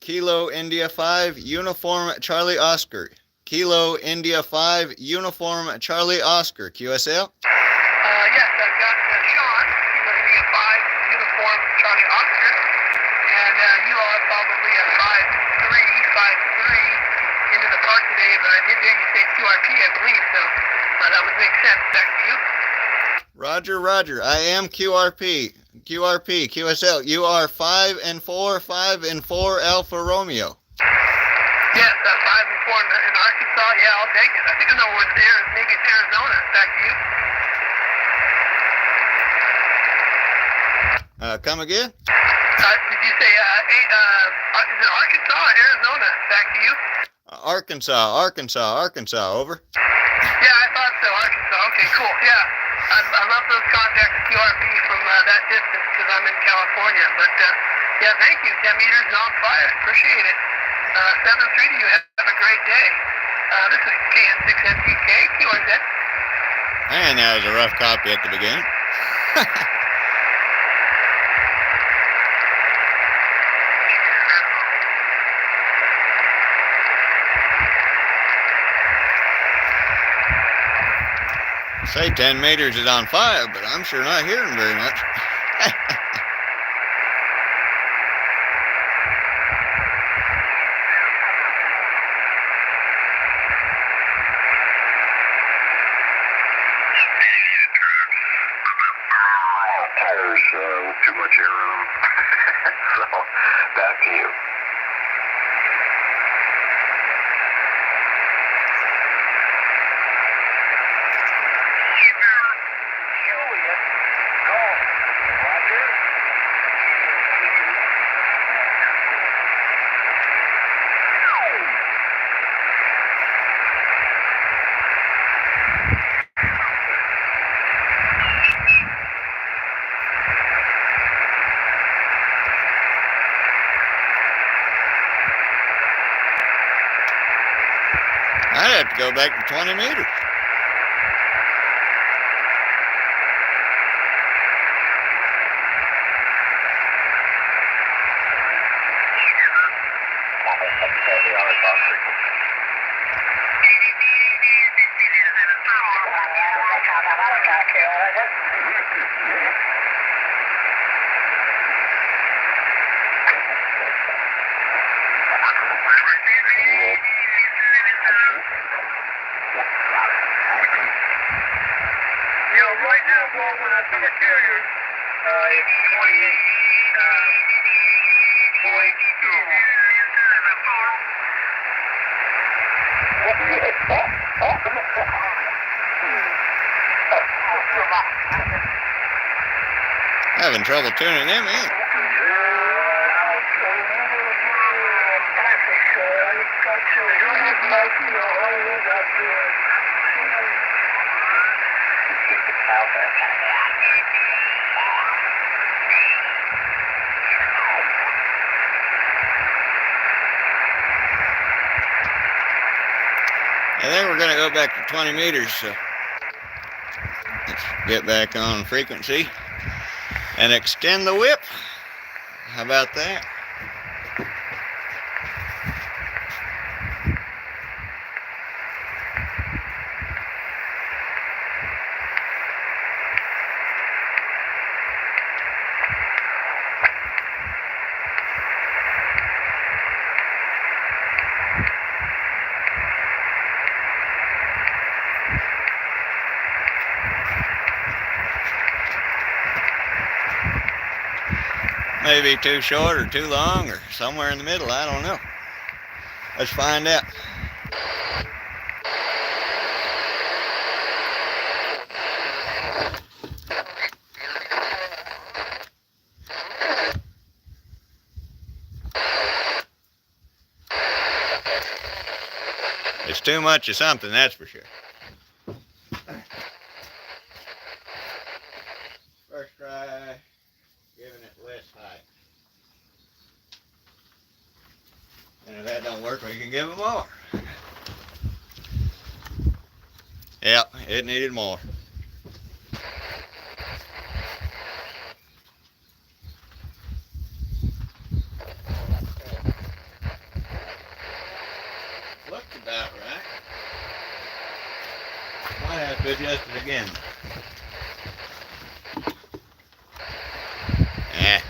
Kilo India 5, Uniform Charlie Oscar. Kilo India 5, Uniform Charlie Oscar. QSL? Yes, I've got Sean, Kilo India 5, Uniform Charlie Oscar, and you are probably a 5-3 into the park today, but I did hear you say QRP, I believe, so that would make sense. Back to you. Roger, Roger. I am QRP. QRP, QSL. You are 5 and 4, 5 and 4 Alfa Romeo. Yes, 5 and 4 in Arkansas. Yeah, I'll take it. I think I know where it's there. Maybe it's Arizona. Back to you. Come again? Did you say, is it Arkansas or Arizona? Back to you. Arkansas, over. Yeah, I thought so. Arkansas. Okay, cool. Yeah. I love those contacts with QRP from that distance because I'm in California. But, yeah, thank you. 10 meters and on fire. Appreciate it. 7-3 to you. Have a great day. This is KN6MTK, QRZ. And that was a rough copy at the beginning. Say 10 meters is on fire, but I'm sure not hearing very much. Tires with too much air in them. So, back to you. Juliet, golf. Roger. I'd have to go back to 20 meters. You know, right now, well, when I see the carrier, it's 28. Having trouble tuning them in. I think we're going to go back to 20 meters, so let's get back on frequency and extend the whip. How about that? Maybe too short or too long or somewhere in the middle. I don't know. Let's find out. It's too much of something, that's for sure. First try. Giving it less height. And if that don't work, we can can give them more. Yep, it needed more. Looked about right. Might have to adjust it again. Yeah.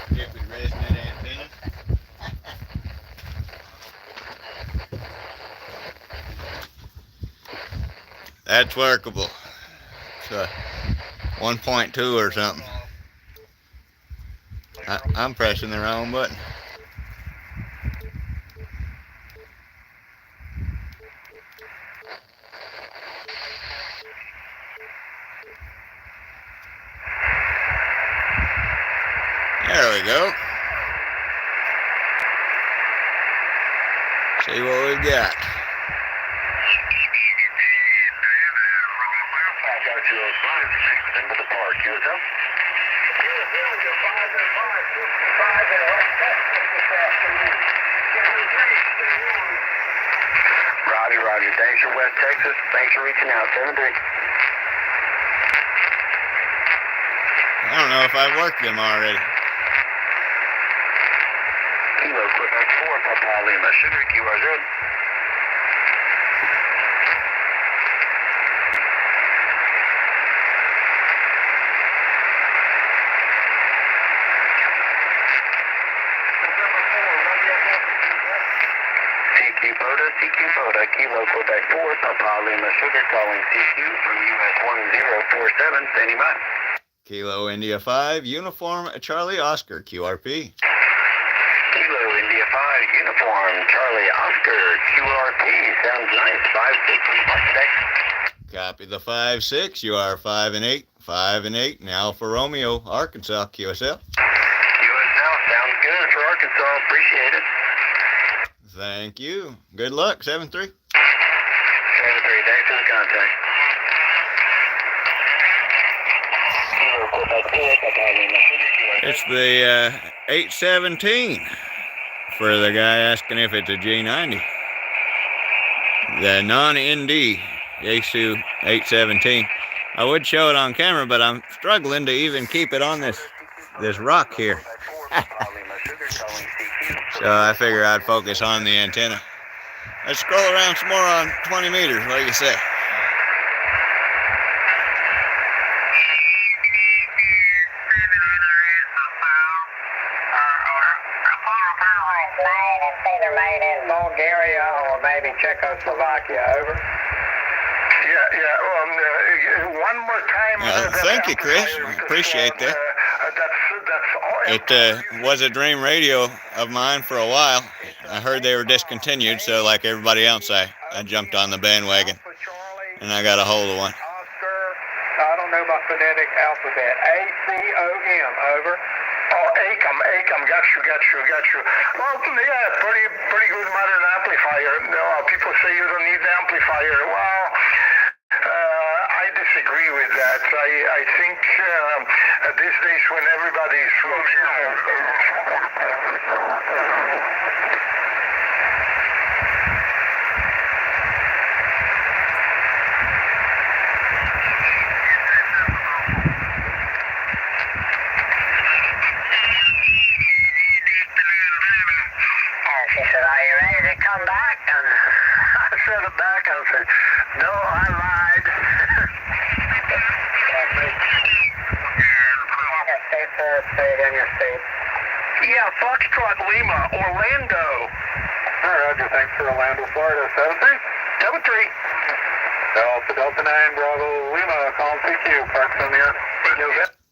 Stupid resonant antenna. That's workable. It's a 1.2 or something. I'm pressing the wrong button. There we go. See what we've got. Into the park, QSL. Roger. Thanks for West Texas. Thanks for reaching out. 7-3. I don't know if I've worked them already. Kilo, Quebec 4, Papa Lima, Sugar, QRZ. CQ Boda, Kilo, Quebec 4, Papa Lima, Sugar, calling CQ from US 1047, standing by. Kilo India 5, Uniform Charlie Oscar, QRP. Kilo India 5, Uniform, Charlie Oscar, QRP, sounds nice, 5-6 from the park today. Copy the 5-6, you are 5 and 8, 5 and 8, now for Romeo, Arkansas, QSL. QSL, sounds good for Arkansas, appreciate it. Thank you. Good luck, 7-3. 7-3, thanks for the contact. Kilo, Quebec 4, Papa Lima, Sugar, QRZ. It's the 817 for the guy asking if it's a G90. The non-ND Yaesu 817. I would show it on camera, but I'm struggling to even keep it on this rock here. So I figure I'd focus on the antenna. Let's scroll around some more on 20 meters. What do you say? Either made in Bulgaria or maybe Czechoslovakia, over. One more time. Thank you, Chris. Appreciate that. It was a dream radio of mine for a while. I heard they were discontinued, so like everybody else, I jumped on the bandwagon, and I got a hold of one. Oscar, I don't know my phonetic alphabet. ACOM, over. Oh, ACOM, got you. Well, yeah, pretty good modern amplifier. People say you don't need the amplifier. Well, I disagree with that. I think these days when everybody's She said, are you ready to come back? And I said it back and said, no, I lied. Stay in your seat. Yeah, Foxtrot Lima, Orlando. Roger, thanks for Orlando, Florida. 7-3. 7-3. Delta 9, Bravo, Lima, calling CQ, parks on the earth.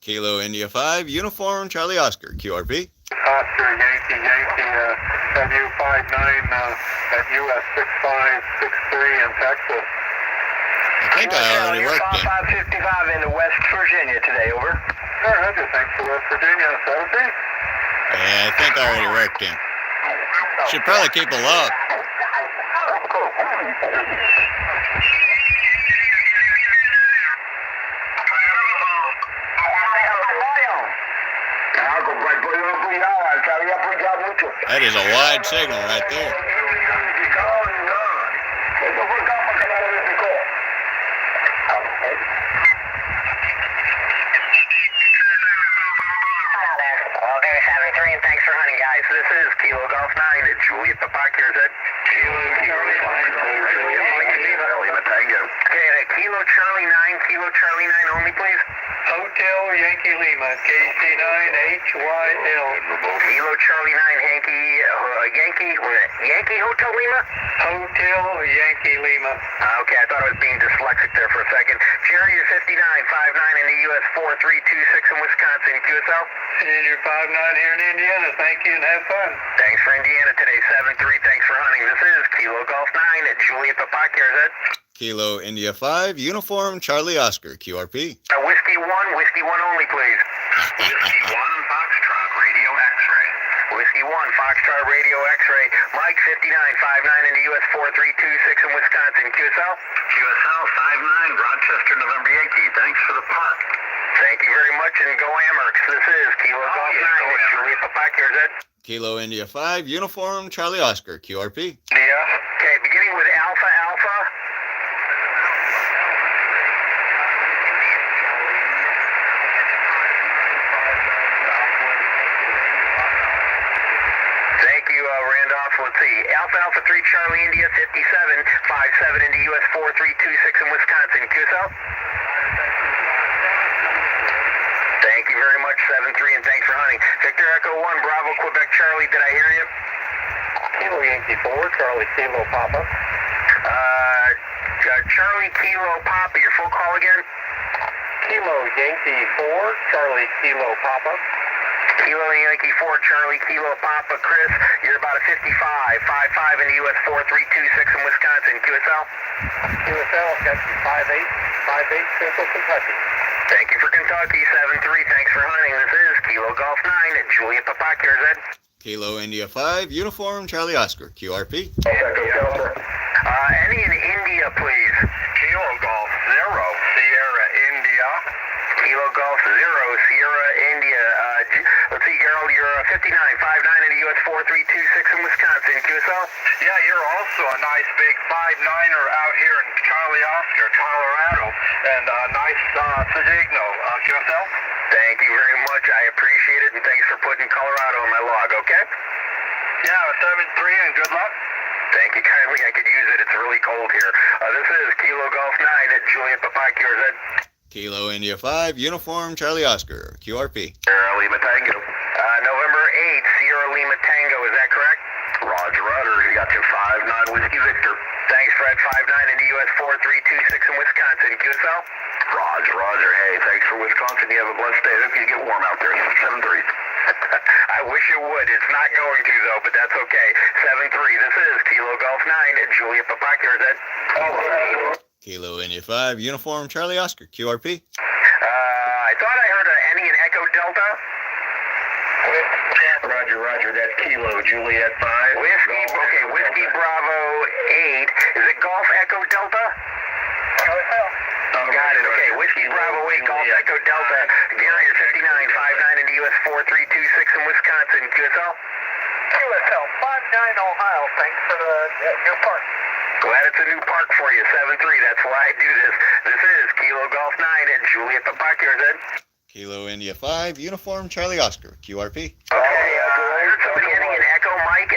Kilo India 5, Uniform Charlie Oscar, QRP. Oscar, Yankee, WU59 at US 6563 in Texas. I think I already worked it. 555 into West Virginia today, over. Roger, thanks for West Virginia, 7-3. Yeah, I think I already worked him. Should probably keep a log. compadre, yo no apoyaba, él sabía apoyar mucho. That is a wide signal right there. Eso fue Cama que la verificó. Okay, 7-3, and thanks for hunting, guys. This is Kilo Golf 9 at Juliet Papak. Here's it. Okay, Kilo Charlie 9, Kilo Charlie 9 only, please. Hotel Yankee Lima, KC9HYL. Kilo Charlie 9, Yankee Hotel Lima? Hotel Yankee Lima. Okay, I thought I was being dyslexic there for a second. Jerry, you're 59, 5'9" in the US 4326 in Wisconsin, QSL. And you're 5'9" here in Indiana. Thank you and have fun. Thanks for Indiana today, 7-3, thanks for hunting. This is Kilo Golf 9 at Juliet Papak. Here's it. Kilo India 5, uniform Charlie Oscar, QRP. Whiskey 1 only, please. Whiskey 1, Foxtrot, Radio X-ray. Whiskey 1, Foxtrot, Radio X-ray. Mike, 59, 5'9" in the US 4326 in Wisconsin, QSL. QSL, 5'9", Rochester, November Yankee. Thanks for the puck. Thank you very much, and go Amerks. This is Kilo Golf 9 at Juliet Papak. Here's it. Kilo India 5, uniform Charlie Oscar, QRP. Okay, beginning with Alpha Alpha. Thank you, Randolph. Let's see. Alpha Alpha 3 Charlie India 57, 57 into US 4326 in Wisconsin. QSL? Thank you very much, 7-3, and thanks for hunting. Victor Echo 1, Bravo Quebec Charlie, did I hear you? Kilo Yankee 4, Charlie Kilo Papa. Charlie Kilo Papa, your full call again? Kilo Yankee 4, Charlie Kilo Papa. Kilo Yankee 4, Charlie Kilo Papa. Chris, you're about a 55, 5'5" in the US 4326 in Wisconsin. QSL? QSL, got you 5'8", Central Kentucky. Thank you for Kentucky, 7-3, thanks for hunting. This is Kilo Golf 9 at Juliet Papak. Here's Ed. Kilo India 5, uniform Charlie Oscar, QRP. Any in India, please. Kilo Golf 0, Sierra India. Kilo Golf 0, Sierra India. Let's see, Gerald, you're 59, 5'9" in the US 4326 in Wisconsin. QSL? Yeah, you're also a nice big 5'9"er out here in Charlie Oscar, Colorado, and a nice Signo. QSL? Thank you very much. I appreciate it, and thanks for putting Colorado in my log, okay? Yeah, 7-3, and good luck. Thank you kindly. I could use it. It's really cold here. This is Kilo Golf 9 at Juliet Papak. Here's Ed. Kilo India 5, uniform Charlie Oscar, QRP. Sierra Lima Tango. November 8th, Sierra Lima Tango, is that correct? Roger, Rudder. You got your 5'9" Whiskey Victor. Thanks, Fred. 5'9" in the US 4326 in Wisconsin. QSL? Roger. Hey, thanks for Wisconsin. You have a blessed day. Hope you get warm out there. 7-3. I wish it would. It's not going to, though, but that's okay. 7-3. This is Kilo Golf 9 at Juliet Papak. Here's Ed. Kilo India 5, uniform Charlie Oscar, QRP. I thought I heard an Indian Echo Delta. Roger. That's Kilo Juliet 5. Whiskey Bravo 8. Is it Golf Echo Delta? Got it. Okay, Whiskey Bravo 8, Golf Echo Delta. Gary, you're 59, 5'9" in the US 4326 in Wisconsin. QSL? QSL, 5'9" Ohio. Thanks for the new park. Glad it's a new park for you. 7-3. That's why I do this. This is Kilo Golf 9 at Juliet Papak. Here's Ed. Kilo India 5, uniform Charlie Oscar, QRP. Okay, I heard somebody ending in Echo Mike.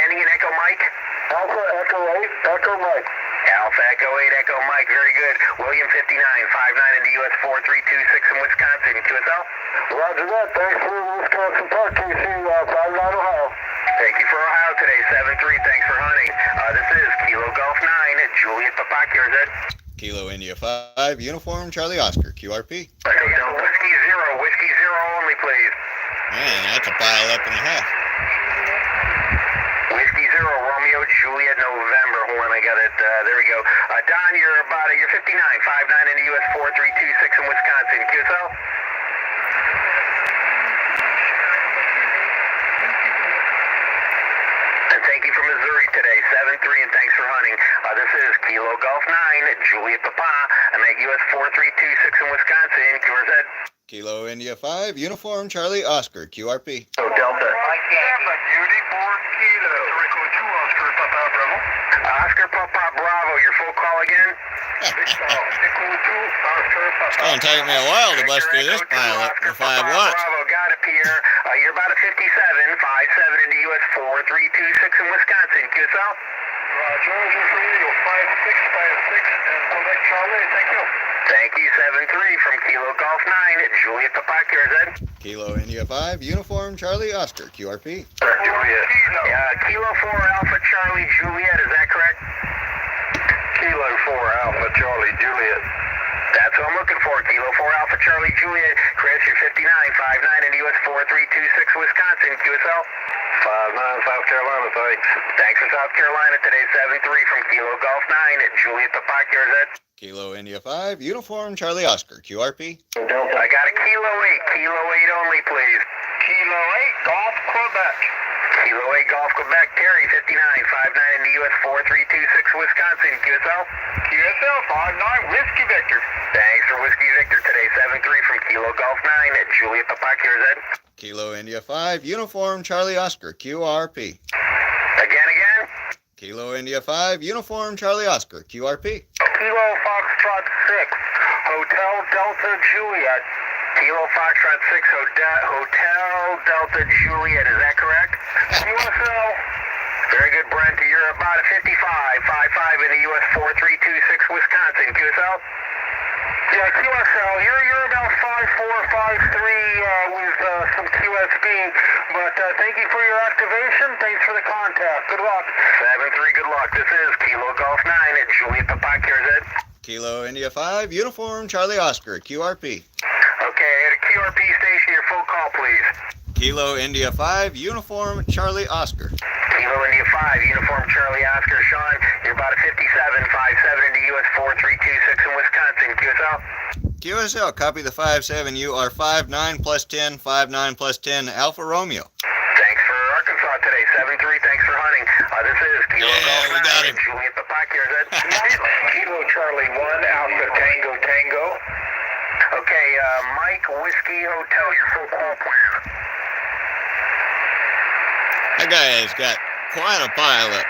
Alpha Echo 8, Echo Mike. Alpha Echo 8, Echo Mike. Very good. William 59, 5'9" in the US 4326 in Wisconsin. QSL? Roger that. Thanks for Wisconsin Park, KC 5'9" Ohio. Thank you for Ohio today. 7-3. Thanks for hunting. This is Kilo Golf 9 at Juliet Papak. Here's Ed. Kilo India 5, uniform Charlie Oscar, QRP. Whiskey 0 only, please. Man, that's a pile up and a half. Whiskey 0, Romeo, Juliet, November. Hold on, I got it. There we go. Don, you're 59, 5'9" in the US 4326 in Wisconsin. QSL? And thank you for Missouri today. 7-3, and thanks for hunting. This is Kilo Golf 9, Juliet Papa. I'm at US 4326 in Wisconsin. QRZ. Kilo India 5, Uniform Charlie Oscar, QRP. So Delta. Uniform Kilo. Rico 2 Oscar Papa Bravo. Oscar Papa Bravo, your full call again? Echo 2 Oscar Papa. It's going to take me a while to bust through this Echo 2 pilot Oscar with 5 Papa watts. Bravo, got it, Pierre. You're about a 57, 57 into US 4326 in Wisconsin. QSL? Roger, Rio 5656 and Quebec Charlie. Thank you. Thank you, 7-3 from Kilo Golf 9 at Juliet Papa QRZ. Kilo India 5, Uniform Charlie Oscar, QRP. Juliet. Kilo 4 Alpha Charlie Juliet, is that correct? Kilo 4 Alpha Charlie Juliet. That's what I'm looking for. Kilo 4 Alpha Charlie Juliet. Chris, you're 59, 59 into US 4326 Wisconsin. QSL? 59 South Carolina, thanks. Thanks for South Carolina today, 7-3 from Kilo Golf 9 at Juliet Papa QRZ. Kilo India 5, Uniform Charlie Oscar, QRP. Delta. I got a Kilo 8. Kilo 8 only, please. Kilo 8 Golf Quebec. Kilo 8 Golf Quebec. Terry, 59, 59 into US 4326 Wisconsin. QSL? QSL 59 Whiskey Victor. Thanks for Whiskey Victor today, 7-3 from Kilo Golf 9 at Juliet Papa QRZ. Kilo India 5, Uniform Charlie Oscar, QRP. Again? Kilo India 5, Uniform Charlie Oscar, QRP. Kilo Foxtrot 6 Hotel Delta Juliet. Kilo Foxtrot 6 Hotel Delta Juliet, is that correct? QSL. Very good, Brent. You're about a 55, 55 in the US 4326 Wisconsin. QSL? Yeah, QSL. You're about 5453 with some QSB, but thank you for your activation. Thanks for the contact. Good luck. 7-3, good luck. This is Kilo Golf 9 at Juliet Papa QRZ. Kilo India 5, Uniform Charlie Oscar, QRP. Okay, at a QRP station, your full call, please. Kilo India 5, Uniform Charlie Oscar. Kilo India 5, Uniform Charlie Oscar. Sean, you're about a 57, 57 into US 4326 in Wisconsin. QSL? QSL, copy the 57. You are 59 plus 10, 59 plus 10, Alpha Romeo. Thanks for Arkansas today, 7-3. Thanks for hunting. This is Kilo Yeah, Golf we 9 got at him. Juliet Papa QRZ. Kilo Charlie 1 Alpha Tango Tango. Okay, Mike Whiskey Hotel, your full call plan. That guy's got quite a pilot.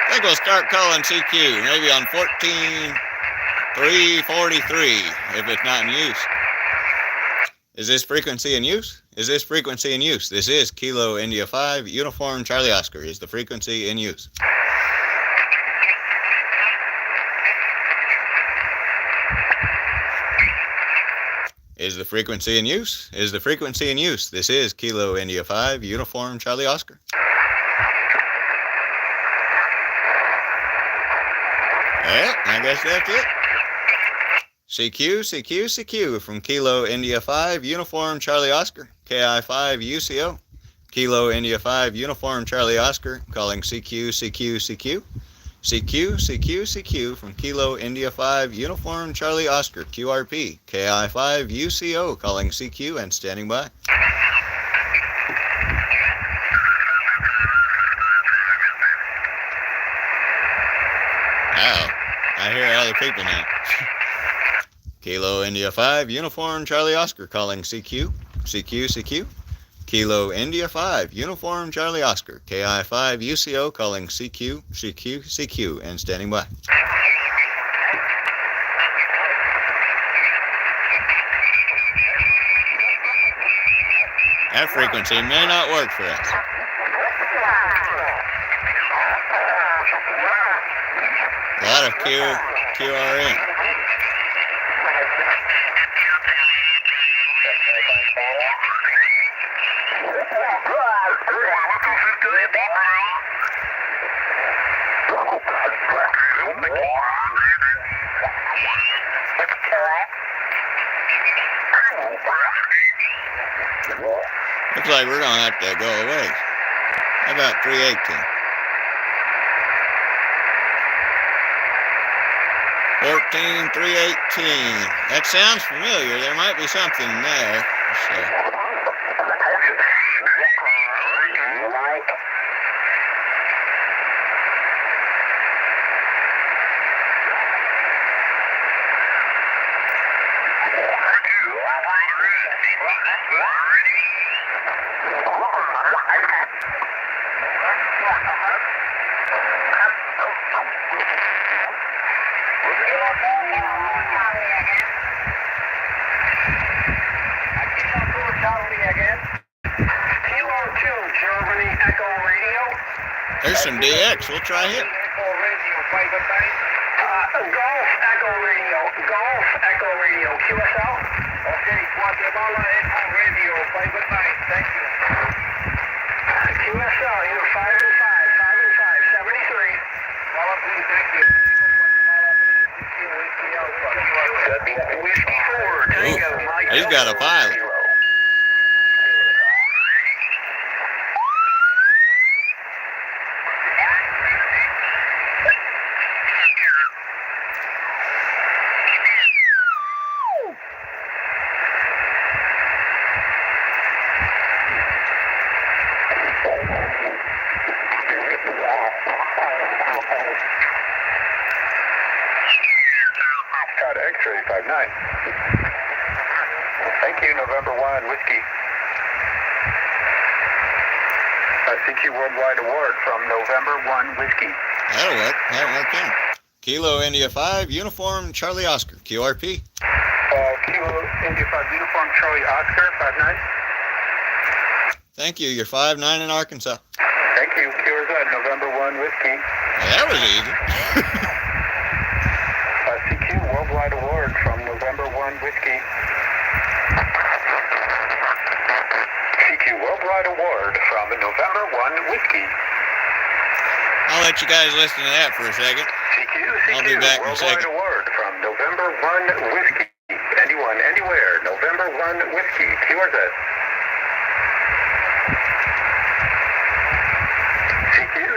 I think we'll start calling CQ, maybe on 14.343, if it's not in use. Is this frequency in use? Is this frequency in use? This is Kilo India 5, Uniform Charlie Oscar. Is the frequency in use? Is the frequency in use? Is the frequency in use? This is Kilo India 5, Uniform Charlie Oscar. Yeah, I guess that's it. CQ from Kilo India 5, Uniform Charlie Oscar, KI5 UCO. Kilo India 5, Uniform Charlie Oscar, calling CQ from Kilo India 5, Uniform Charlie Oscar, QRP, KI5 UCO, calling CQ and standing by. Oh, I hear other people now. Kilo India 5, Uniform Charlie Oscar, calling CQ. Kilo India 5, Uniform Charlie Oscar, KI5 UCO, calling CQ, and standing by. That frequency may not work for us. A lot of QRN. Looks like we're gonna have to go away. How about 318? 14,318. That sounds familiar. There might be something there. So. There's some DX. We'll try him. Golf Echo Radio. Golf Echo Radio. QSL. Okay, Guatemala Echo Radio. 5 and 9. Thank you. QSL, you're 5 and 5. 5 and 5. 73. Well, please, thank you. Whiskey 4. Tango, Mike. He's got a pilot. X-ray 59. Thank you, November 1, Whiskey. CQ Worldwide Award from November 1, Whiskey. That'll work. That'll work in. Kilo India 5, Uniform Charlie Oscar, QRP. Kilo India 5, Uniform Charlie Oscar, 59. Thank you. You're 5-9 in Arkansas. Thank you, QRZ, November 1, Whiskey. Well, that was easy. CQ Worldwide Award from November 1, Whiskey. CQ Worldwide Award from November 1, Whiskey. I'll let you guys listen to that for a second. CQ I'll be back in a Worldwide second. Award from November 1, Whiskey. Anyone, anywhere, November 1, Whiskey. QRZ.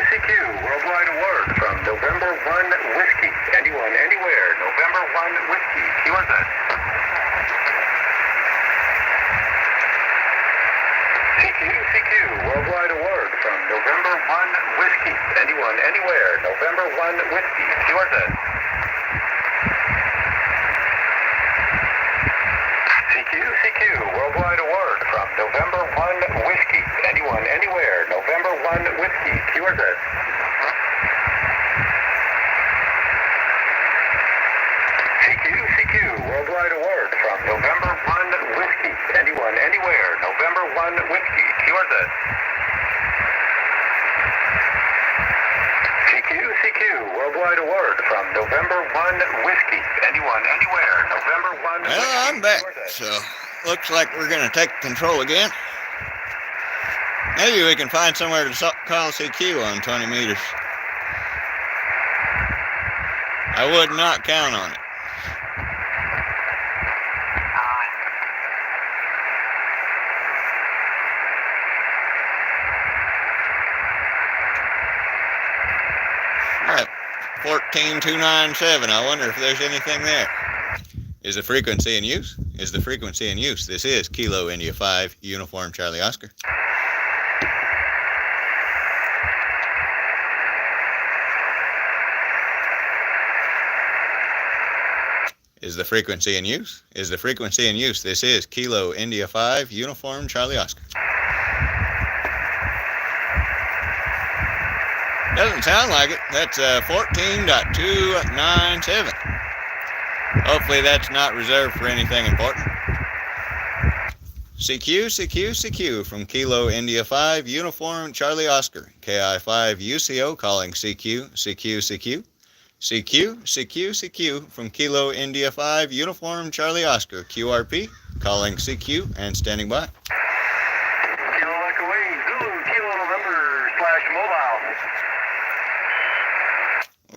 CQ Worldwide Award from November 1, Whiskey. Anyone, anywhere, November 1, Whiskey. QRZ. CQ Worldwide Award from November 1, Whiskey. Anyone, anywhere, November 1, Whiskey. QRZ. CQ Worldwide Award from November 1, Whiskey. Anyone, anywhere, November 1, Whiskey. QRZ. CQ Worldwide Award from November 1, Whiskey. Anyone, anywhere, November 1, Whiskey. QRZ. CQ Worldwide Award from November 1, Whiskey. Anyone, anywhere, November 1, Whiskey. Well, I'm back. So, looks like we're going to take control again. Maybe we can find somewhere to call CQ on 20 meters. I would not count on it. All right, 14,297. I wonder if there's anything there. Is the frequency in use? Is the frequency in use? This is Kilo India 5, Uniform Charlie Oscar. Is the frequency in use? Is the frequency in use? This is Kilo India 5, Uniform Charlie Oscar. Doesn't sound like it. That's 14.297. Hopefully that's not reserved for anything important. CQ from Kilo India 5, Uniform Charlie Oscar. KI5 UCO calling CQ from Kilo India 5, Uniform Charlie Oscar. QRP calling CQ and standing by. Kilo Echo Wing, Zulu, Kilo November / mobile.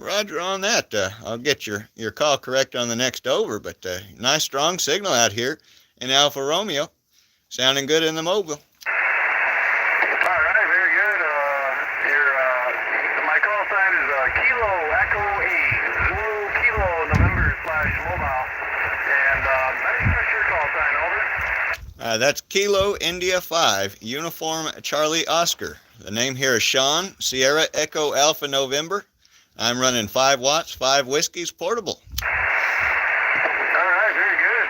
Roger on that. I'll get your call correct on the next over, but nice strong signal out here in Alfa Romeo. Sounding good in the mobile. All right, very good. My call sign is Kilo Echo 8, Zulu Kilo November That's Kilo India 5, Uniform Charlie Oscar. The name here is Sean, Sierra Echo Alpha November. I'm running 5 watts, 5 whiskeys, portable. All right, very good.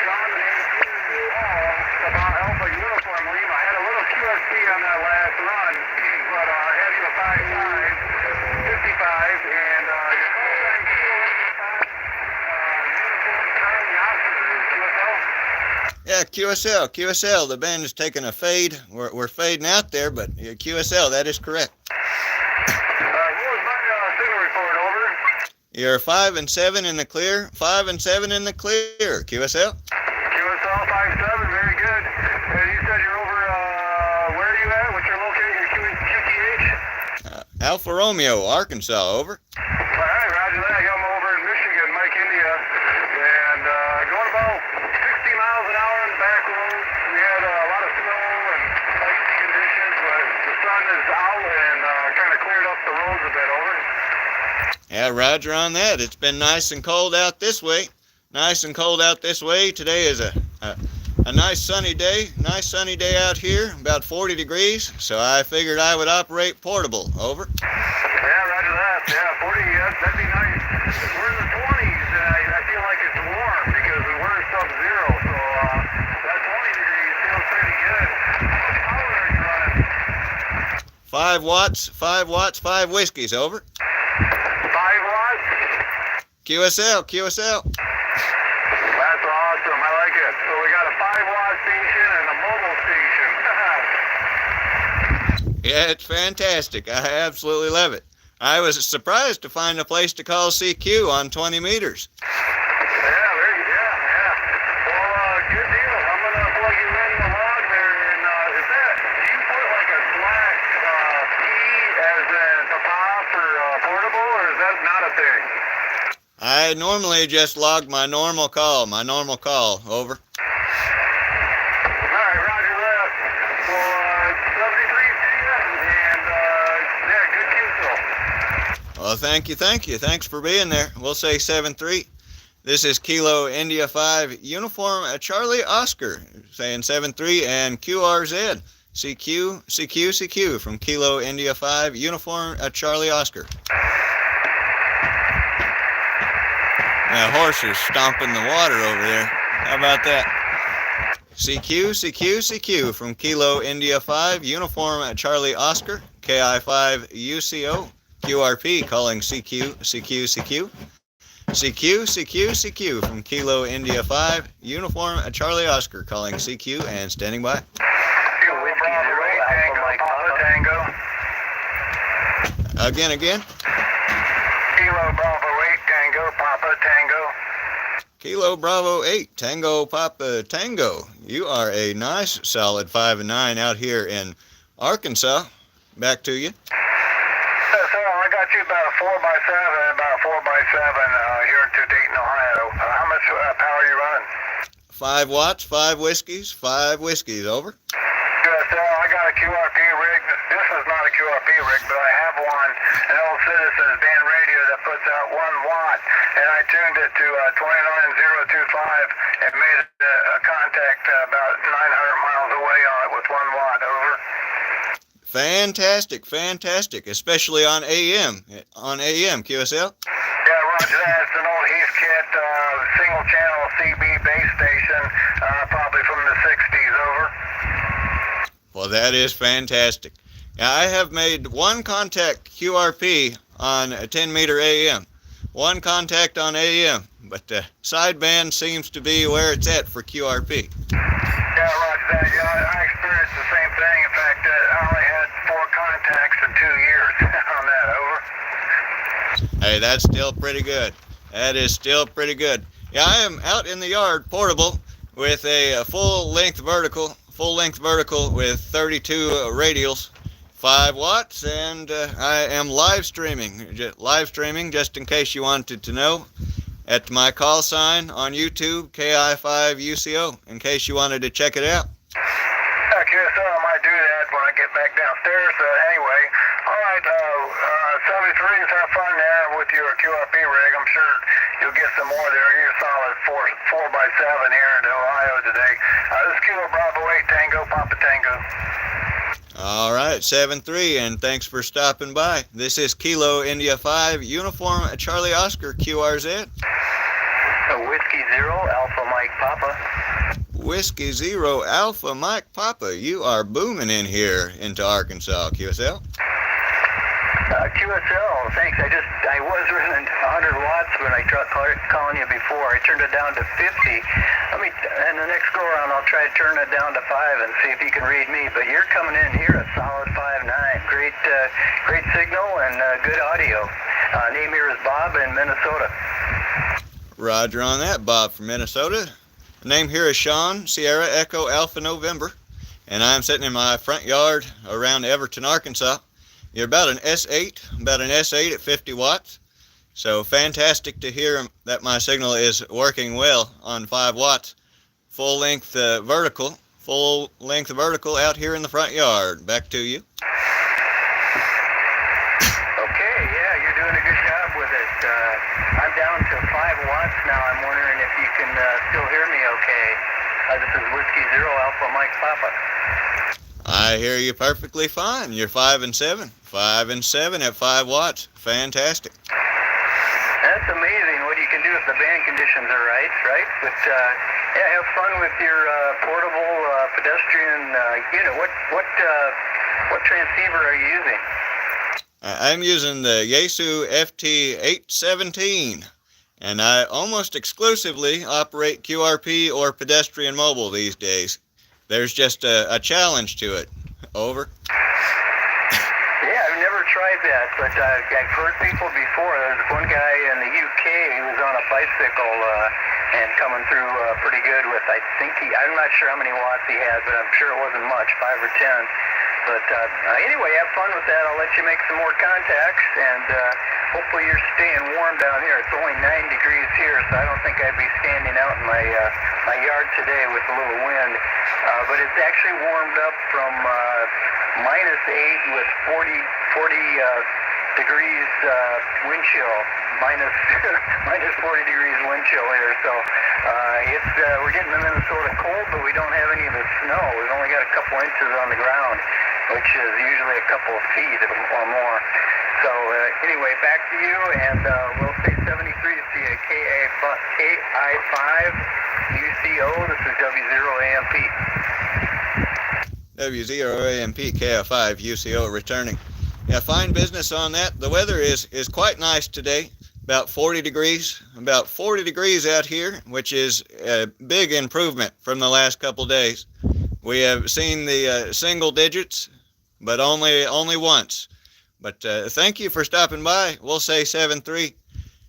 Sean, the name about Alpha Uniform Lima. I had a little QSC on that last run, but I had you a 5.5, 55, and your call sign Kilo India 5, Uniform Charlie Oscar. Is QSL? Yeah, QSL. The band is taking a fade. We're fading out there, but QSL, that is correct. What was my signal report, over? You're 5 and 7 in the clear. 5 and 7 in the clear. QSL. QSL 57, very good. And you said you're over, where are you at? What's your location, your QTH? Alfa Romeo, Arkansas. Over. All right, roger that. I'm over in Michigan, Mike, India, and going about 60 miles an hour on the back roads. We had a lot of snow and icy conditions, but the sun is out and kind of cleared up the roads a bit, over. Yeah, roger on that. It's been nice and cold out this way. Nice and cold out this way. Today is a nice sunny day. Nice sunny day out here, about 40 degrees. So I figured I would operate portable. Over. Yeah, roger that. Yeah, 40, that'd be nice. We're in the 20s, and I feel like it's warm because we were sub-zero, so that 20 degrees feels pretty good. How much power are you running? 5 watts, 5 watts, 5 whiskeys. Over. 5 watts? QSL, QSL. That's awesome. I like it. So we got a 5-watt station and a mobile station. Yeah, it's fantastic. I absolutely love it. I was surprised to find a place to call CQ on 20 meters. Yeah. Well, good deal. I'm going to plug you in the log there, and do you put like a slash P as in Papa for portable, or is that not a thing? I normally just log my normal call. Over. Alright, roger that. Well, 73 and yeah, good QSL. Well, thank you. Thanks for being there. We'll say 7-3. This is Kilo India 5, Uniform Charlie Oscar, saying 7-3, and QRZ, CQ from Kilo India 5, Uniform Charlie Oscar. That horse is stomping the water over there. How about that? CQ from Kilo India 5, Uniform Charlie Oscar, KI5 UCO, QRP calling CQ. CQ from Kilo India 5, Uniform Charlie Oscar calling CQ and standing by. Kilo Bravo 8 Tango, Papa Tango. Again. Kilo Bravo 8 Tango, Papa Tango. Kilo Bravo 8, Tango Papa Tango. You are a nice solid 5 and 9 out here in Arkansas. Back to you. Yes, sir. I got you about a 4x7 here to Dayton, Ohio. How much power are you running? 5 watts, 5 whiskeys, over. QSL, I got a QRP rig. This is not a QRP rig, but I have one, an old Citizens band radio that puts out 1 watt, and I tuned it to 29025 and made a contact about 900 miles away on it with 1 watt, over. Fantastic, especially on AM. QSL. Yeah, roger that. It's an old Heathkit single channel CB base station, probably from the 60s, over. Well, that is fantastic. Now, I have made 1 contact QRP on a 10 meter AM. 1 contact on AM, but sideband seems to be where it's at for QRP. Yeah, roger that. Yeah, I experienced the same thing. In fact, I only had 4 contacts in 2 years on that, over. Hey, that's still pretty good. That is still pretty good. Yeah, I am out in the yard, portable, with a full length vertical with 32 radials, 5 watts, and I am live streaming just in case you wanted to know, at my call sign on YouTube, KI5 UCO, in case you wanted to check it out. Okay, so I might do that when I get back downstairs. Anyway, all right, 73s, have fun there with your QRP rig. I'm sure you'll get some more there. You're solid 4x7 here in Ohio today. This is Kilo Bravo 8 Tango, Papa Tango. All right, 7-3, and thanks for stopping by. This is Kilo India 5, Uniform Charlie Oscar, QRZ. Whiskey 0, Alpha Mike Papa. Whiskey 0, Alpha Mike Papa. You are booming in here into Arkansas, QSL. QSL, thanks. I was running 100 watts when I tried calling you before. I turned it down to 50. And the next go around, I'll try to turn it down to 5 and see if you can read me. But you're coming in here a solid 5.9. Great signal and good audio. Name here is Bob in Minnesota. Roger on that, Bob from Minnesota. The name here is Sean, Sierra Echo Alpha November, and I'm sitting in my front yard around Everton, Arkansas. You're about an S8 at 50 watts. So fantastic to hear that my signal is working well on 5 watts. Full length vertical out here in the front yard. Back to you. Okay, yeah, you're doing a good job with it. I'm down to 5 watts now. I'm wondering if you can still hear me okay. This is Whiskey 0 Alpha Mike Papa. I hear you perfectly fine. You're 5 and 7. 5 and 7 at 5 watts. Fantastic. That's amazing what you can do if the band conditions are right? But yeah, have fun with your portable pedestrian unit. What transceiver are you using? I'm using the Yaesu FT817, and I almost exclusively operate QRP or pedestrian mobile these days. There's just a challenge to it. Over. Yeah, I've never tried that, but I've heard people before. There's one guy in the UK who was on a bicycle and coming through pretty good with, I'm not sure how many watts he had, but I'm sure it wasn't much, 5 or 10. But anyway, have fun with that. I'll let you make some more contacts, and hopefully you're staying warm down here. It's only 9 degrees here, so I don't think I'd be standing out in my yard today with a little wind. But it's actually warmed up from -8 with 40 degrees wind chill, minus 40 degrees wind chill here. So we're getting the Minnesota cold, but we don't have any of the snow. We've only got a couple inches on the ground, which is usually a couple of feet or more. So anyway, back to you, and we'll say 73 to see a KI5 UCO. This is W0AMP. W0AMP KI5 UCO returning. Yeah, fine business on that. The weather is quite nice today. About 40 degrees out here, which is a big improvement from the last couple days. We have seen the single digits, but only once. But thank you for stopping by. We'll say 7-3,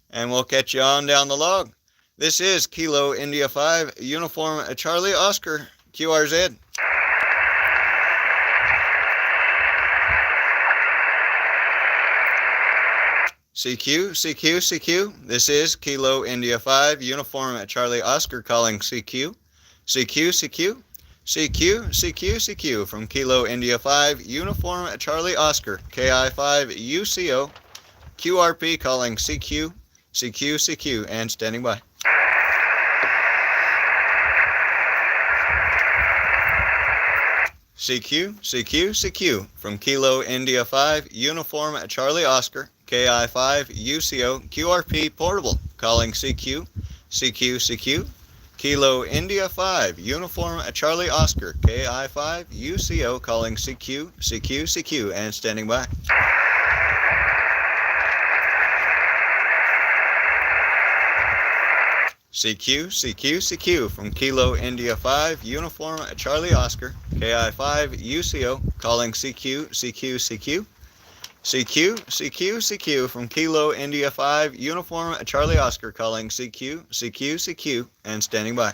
and we'll catch you on down the log. This is Kilo India 5, Uniform Charlie Oscar, QRZ. CQ. This is Kilo India 5, Uniform Charlie Oscar calling CQ. CQ from Kilo India 5, Uniform Charlie Oscar, KI5 UCO, QRP calling CQ, and standing by. CQ from Kilo India 5, Uniform Charlie Oscar, KI5 UCO, QRP portable calling CQ, Kilo India 5, Uniform Charlie Oscar, KI5 UCO calling CQ, and standing by. CQ from Kilo India 5, Uniform Charlie Oscar, KI5 UCO calling CQ, from Kilo India 5, Uniform Charlie Oscar calling CQ, and standing by.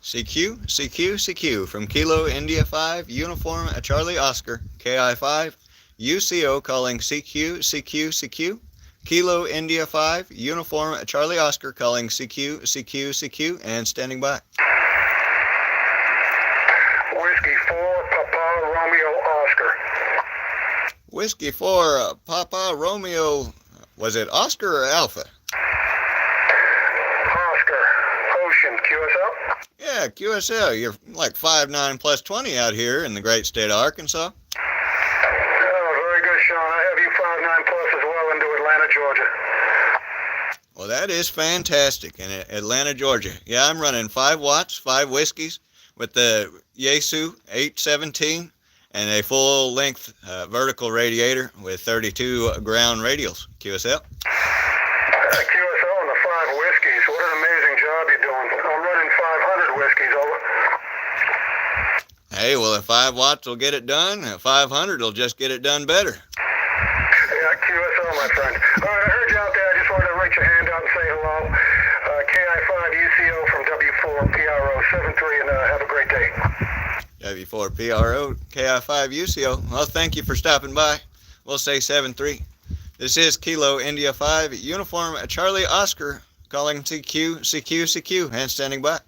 CQ from Kilo India 5, Uniform Charlie Oscar, KI5 UCO calling CQ, Kilo India 5, Uniform Charlie Oscar calling CQ, and standing by. Whiskey 4, Papa Romeo Oscar. Whiskey 4, Papa Romeo, was it Oscar or Alpha? Oscar, Ocean, QSL? Yeah, QSL. You're like 5'9 plus 20 out here in the great state of Arkansas. Oh, very good, Sean. I have you 5'9 plus as well into Atlanta, Georgia. Well, that is fantastic in Atlanta, Georgia. Yeah, I'm running 5 watts, 5 whiskeys with the Yaesu 817 and a full-length vertical radiator with 32 ground radials. QSL. QSL and the 5 whiskeys. What an amazing job you're doing. I'm running 500 whiskeys, over. Hey, well, if 5 watts will get it done, 500 will just get it done better. Yeah, QSL, my friend. All right, I heard you out there. I just wanted to reach your hand out and say hello. KI5UCO from W4PRO73, and have a great day. W4PRO, KI5UCO. Well, thank you for stopping by. We'll say 7-3. This is Kilo India 5, Uniform Charlie Oscar, calling CQ, and standing by.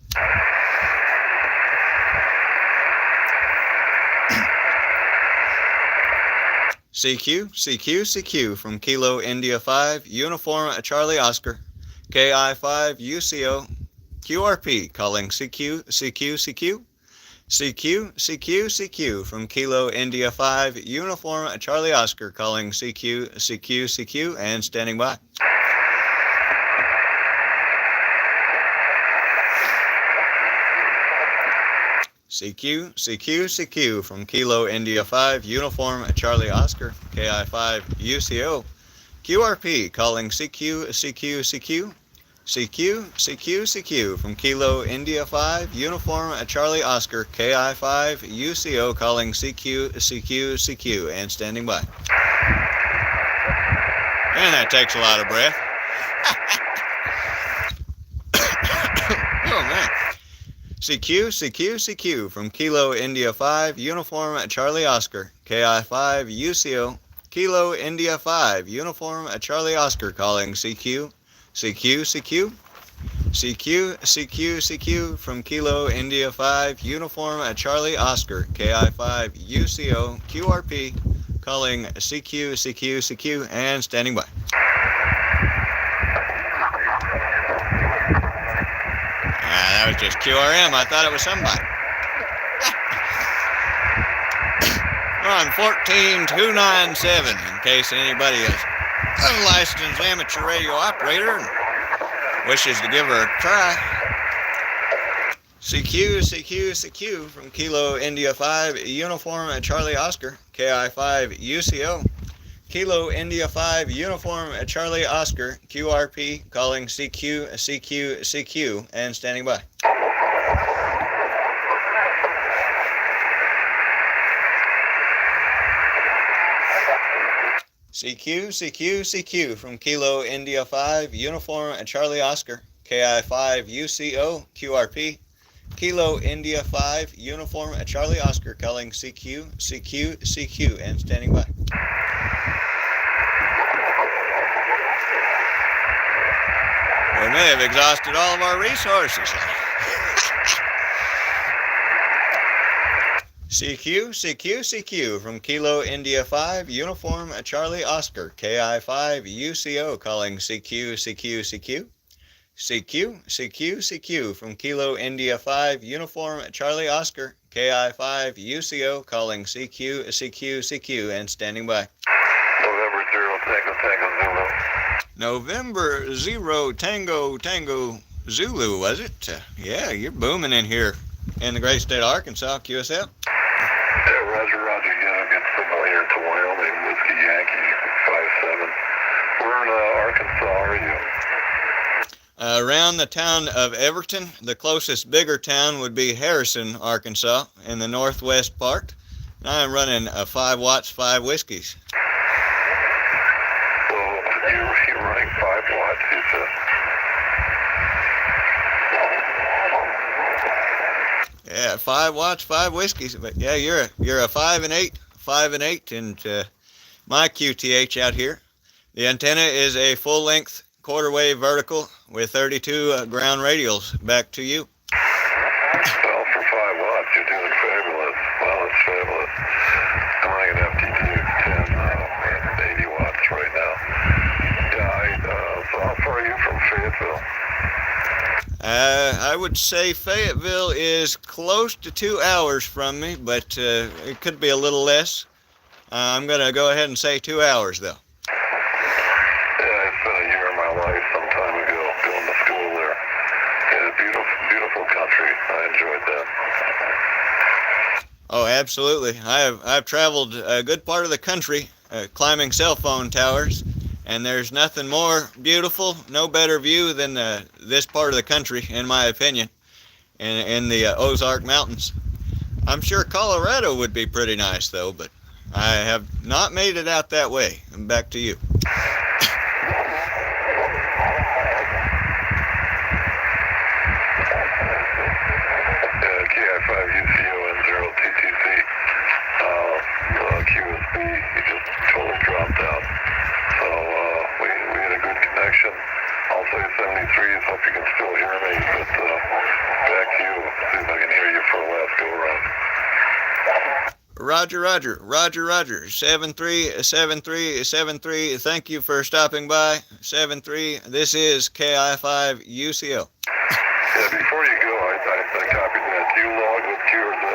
CQ from Kilo India 5, Uniform Charlie Oscar, KI5UCO, QRP, calling CQ, from Kilo India 5, Uniform Charlie Oscar, calling CQ, and standing by. CQ from Kilo India 5, Uniform Charlie Oscar, KI5UCO, QRP, calling CQ, from Kilo India 5, Uniform Charlie Oscar, KI5UCO, calling CQ, and standing by. And that takes a lot of breath. Oh, man. CQ from Kilo India 5, Uniform Charlie Oscar, KI5UCO, Kilo India 5, Uniform Charlie Oscar, calling CQ, from Kilo India 5, Uniform Charlie Oscar, KI5UCO, QRP, calling CQ, and standing by. That was just QRM. I thought it was somebody. We're on 14297, in case anybody is an unlicensed amateur radio operator and wishes to give her a try. CQ from Kilo India 5, Uniform Charlie Oscar, KI5UCO, Kilo India 5, Uniform Charlie Oscar, QRP, calling CQ, and standing by. CQ from Kilo India 5, Uniform Charlie Oscar, KI5UCO, QRP, Kilo India 5, Uniform Charlie Oscar, calling CQ, and standing by. We may have exhausted all of our resources. CQ from Kilo India 5, Uniform Charlie Oscar, KI5UCO, calling CQ, from Kilo India 5, Uniform Charlie Oscar, KI5UCO, calling CQ, and standing by. November 0 Tango November 0 Zulu, was it? Yeah, you're booming in here in the great state of Arkansas, QSL. Yeah, Roger, get signal here to Wyoming, Whiskey Yankee 57. We're in Arkansas radio. Around the town of Everton, the closest bigger town would be Harrison, Arkansas, in the northwest part. And I'm running 5 watts, 5 whiskeys. So you're running 5 watts, you said? Yeah, 5 watts, 5 whiskeys. But yeah, you're a 5 and 8, and my QTH out here. The antenna is a full-length quarter-wave vertical with 32 ground radials. Back to you. Well, for 5 watts, you're doing fabulous. Well, it's fabulous. I'm running an FTD 10 would say Fayetteville is close to 2 hours from me, but it could be a little less. I'm going to go ahead and say 2 hours, though. Yeah, I spent a year of my life some time ago going to school there. Yeah, beautiful, beautiful country. I enjoyed that. Oh, absolutely. I've traveled a good part of the country climbing cell phone towers, and there's nothing more beautiful, no better view than this part of the country, in my opinion, in the Ozark Mountains. I'm sure Colorado would be pretty nice, though, but I have not made it out that way. And back to you. KI5 UCO N0TTC. QSB, he just totally dropped out. So we had a good connection. I'll say 73s, hope you can still hear me, but back to you. See if I can hear you for a last go around. Roger, Roger, Roger, Roger. 737373. Thank you for stopping by. 73. This is KI5 UCO. Yeah, before you go, I copied that. Do you log with Q or Z?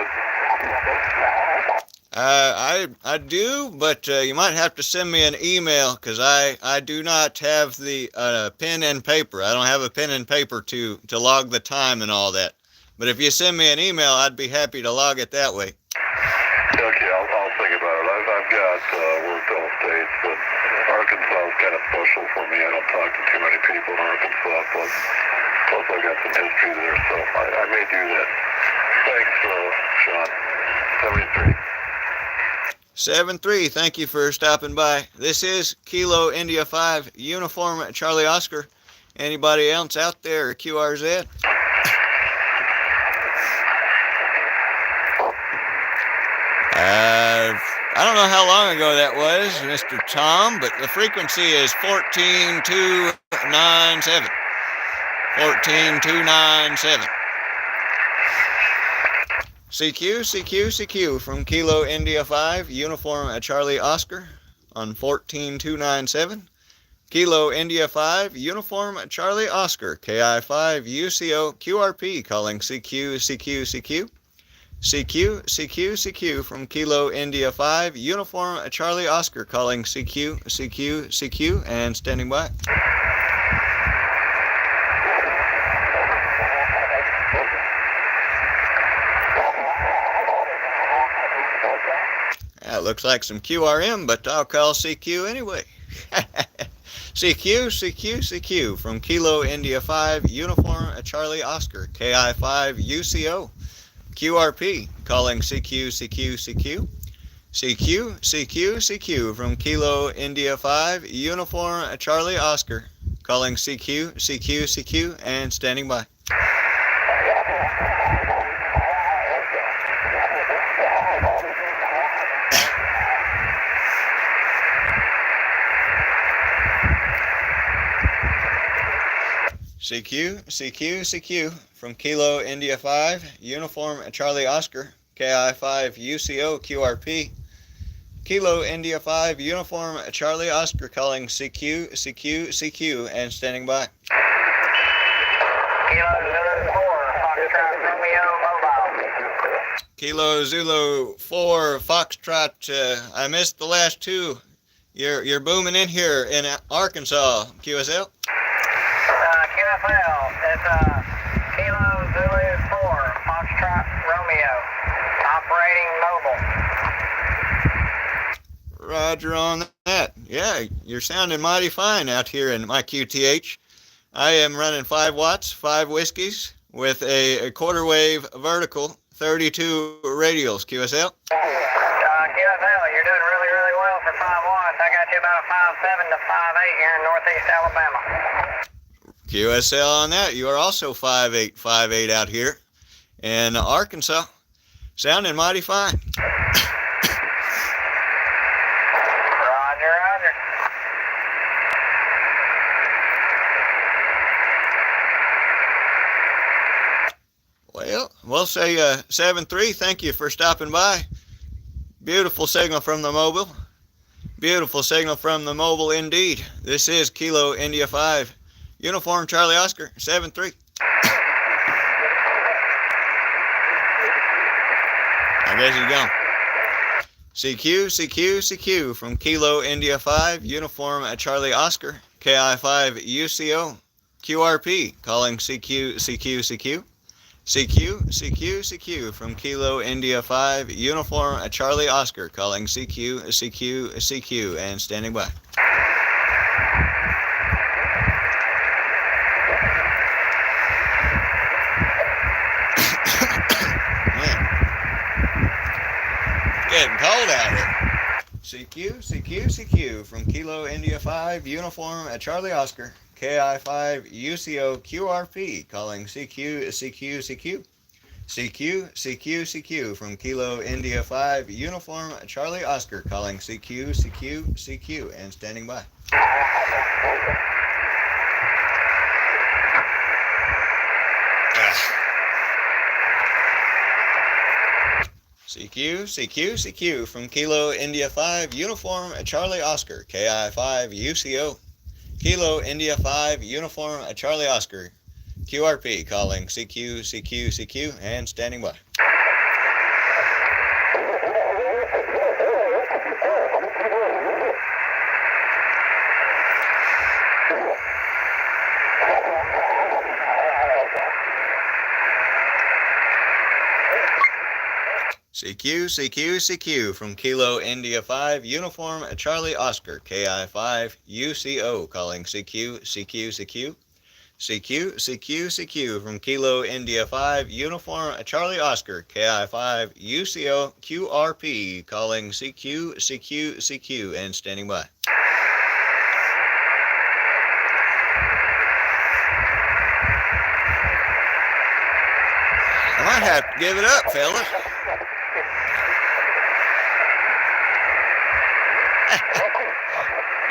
I do, but you might have to send me an email because I do not have the pen and paper. I don't have a pen and paper to log the time and all that. But if you send me an email, I'd be happy to log it that way. Okay, I'll think about it. I've got worked all states, but Arkansas is kind of special for me. I don't talk to too many people in Arkansas, plus I got some history there, so I may do that. Thanks, Sean. 73. 73, thank you for stopping by. This is Kilo India 5, Uniform Charlie Oscar. Anybody else out there, QRZ? I don't know how long ago that was, Mr. Tom, but the frequency is 14297. 14297. CQ from Kilo India 5, Uniform Charlie Oscar on 14297. Kilo India 5, Uniform Charlie Oscar, KI5 UCO QRP calling CQ. CQ from Kilo India 5, Uniform Charlie Oscar calling CQ and standing by. That looks like some QRM, but I'll call CQ anyway. CQ from Kilo India 5, Uniform Charlie Oscar, KI5 UCO. QRP calling CQ. CQ from Kilo India 5, Uniform Charlie Oscar calling CQ and standing by. CQ from Kilo India 5, Uniform Charlie Oscar, KI5 UCO QRP. Kilo India 5, Uniform Charlie Oscar calling CQ and standing by. Kilo Zulu 4, Foxtrot Kilo Romeo Mobile. Zulu 4, Foxtrot, I missed the last two. You're booming in here in Arkansas, QSL. QFL, it's Kilo Zulu 4, Foxtrot Romeo, operating mobile. Roger on that. Yeah, you're sounding mighty fine out here in my QTH. I am running 5 watts, 5 whiskeys with a quarter wave vertical, 32 radials, QSL. QFL, you're doing really, really well for 5 watts. I got you about a 5.7 to 5.8 here in northeast Alabama. QSL on that. You are also 5'8", 5'8" out here in Arkansas. Sounding mighty fine. Roger. Well, we'll say 7-3. Thank you for stopping by. Beautiful signal from the mobile. Beautiful signal from the mobile indeed. This is Kilo India 5. Uniform Charlie Oscar, 7-3. I guess he's gone. CQ, CQ, CQ from Kilo India 5, Uniform at Charlie Oscar, KI5 UCO, QRP, calling CQ, CQ, CQ. CQ, CQ, CQ from Kilo India 5, Uniform at Charlie Oscar, calling CQ, CQ, CQ, and standing by. Man, getting cold out here. CQ, CQ, CQ from Kilo India 5, Uniform at Charlie Oscar, KI5 UCO QRP, calling CQ, CQ, CQ. CQ, CQ, CQ from Kilo India 5, Uniform Charlie Oscar, calling CQ, CQ, CQ, and standing by. CQ, CQ, CQ from Kilo India 5, Uniform Charlie Oscar, KI5 UCO. Kilo India 5, Uniform Charlie Oscar, QRP, calling CQ, CQ, CQ, and standing by. CQ, CQ, CQ from Kilo India 5, Uniform Charlie Oscar, KI5 UCO, calling CQ, CQ, CQ. CQ, CQ, CQ from Kilo India 5, Uniform Charlie Oscar, KI5 UCO QRP, calling CQ, CQ, CQ, and standing by. I might have to give it up, fellas.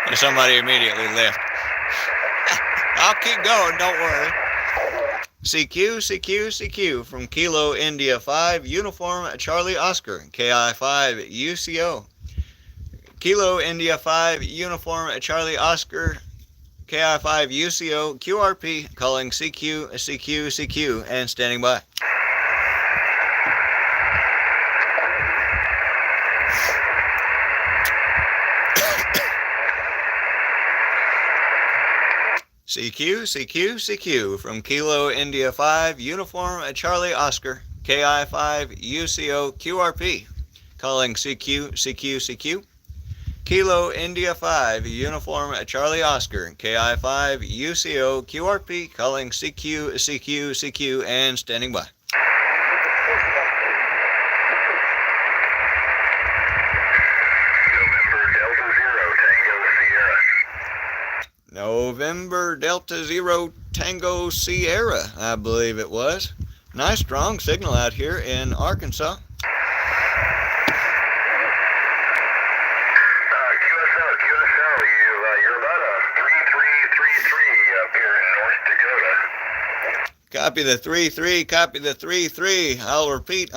And somebody immediately left. I'll keep going, don't worry. CQ, CQ, CQ from Kilo India 5, Uniform Charlie Oscar, KI5 UCO. Kilo India 5, Uniform Charlie Oscar, KI5 UCO QRP, calling CQ, CQ, CQ, and standing by. CQ, CQ, CQ from Kilo India 5, Uniform Charlie Oscar, KI5 UCO QRP, calling CQ, CQ, CQ. Kilo India 5, Uniform Charlie Oscar, KI5 UCO QRP, calling CQ, CQ, CQ, and standing by. November Delta Zero Tango Sierra, I believe it was. Nice strong signal out here in Arkansas. QSL, you're about a 3333 up here in North Dakota. Copy the 3-3, copy the 3-3. I'll repeat.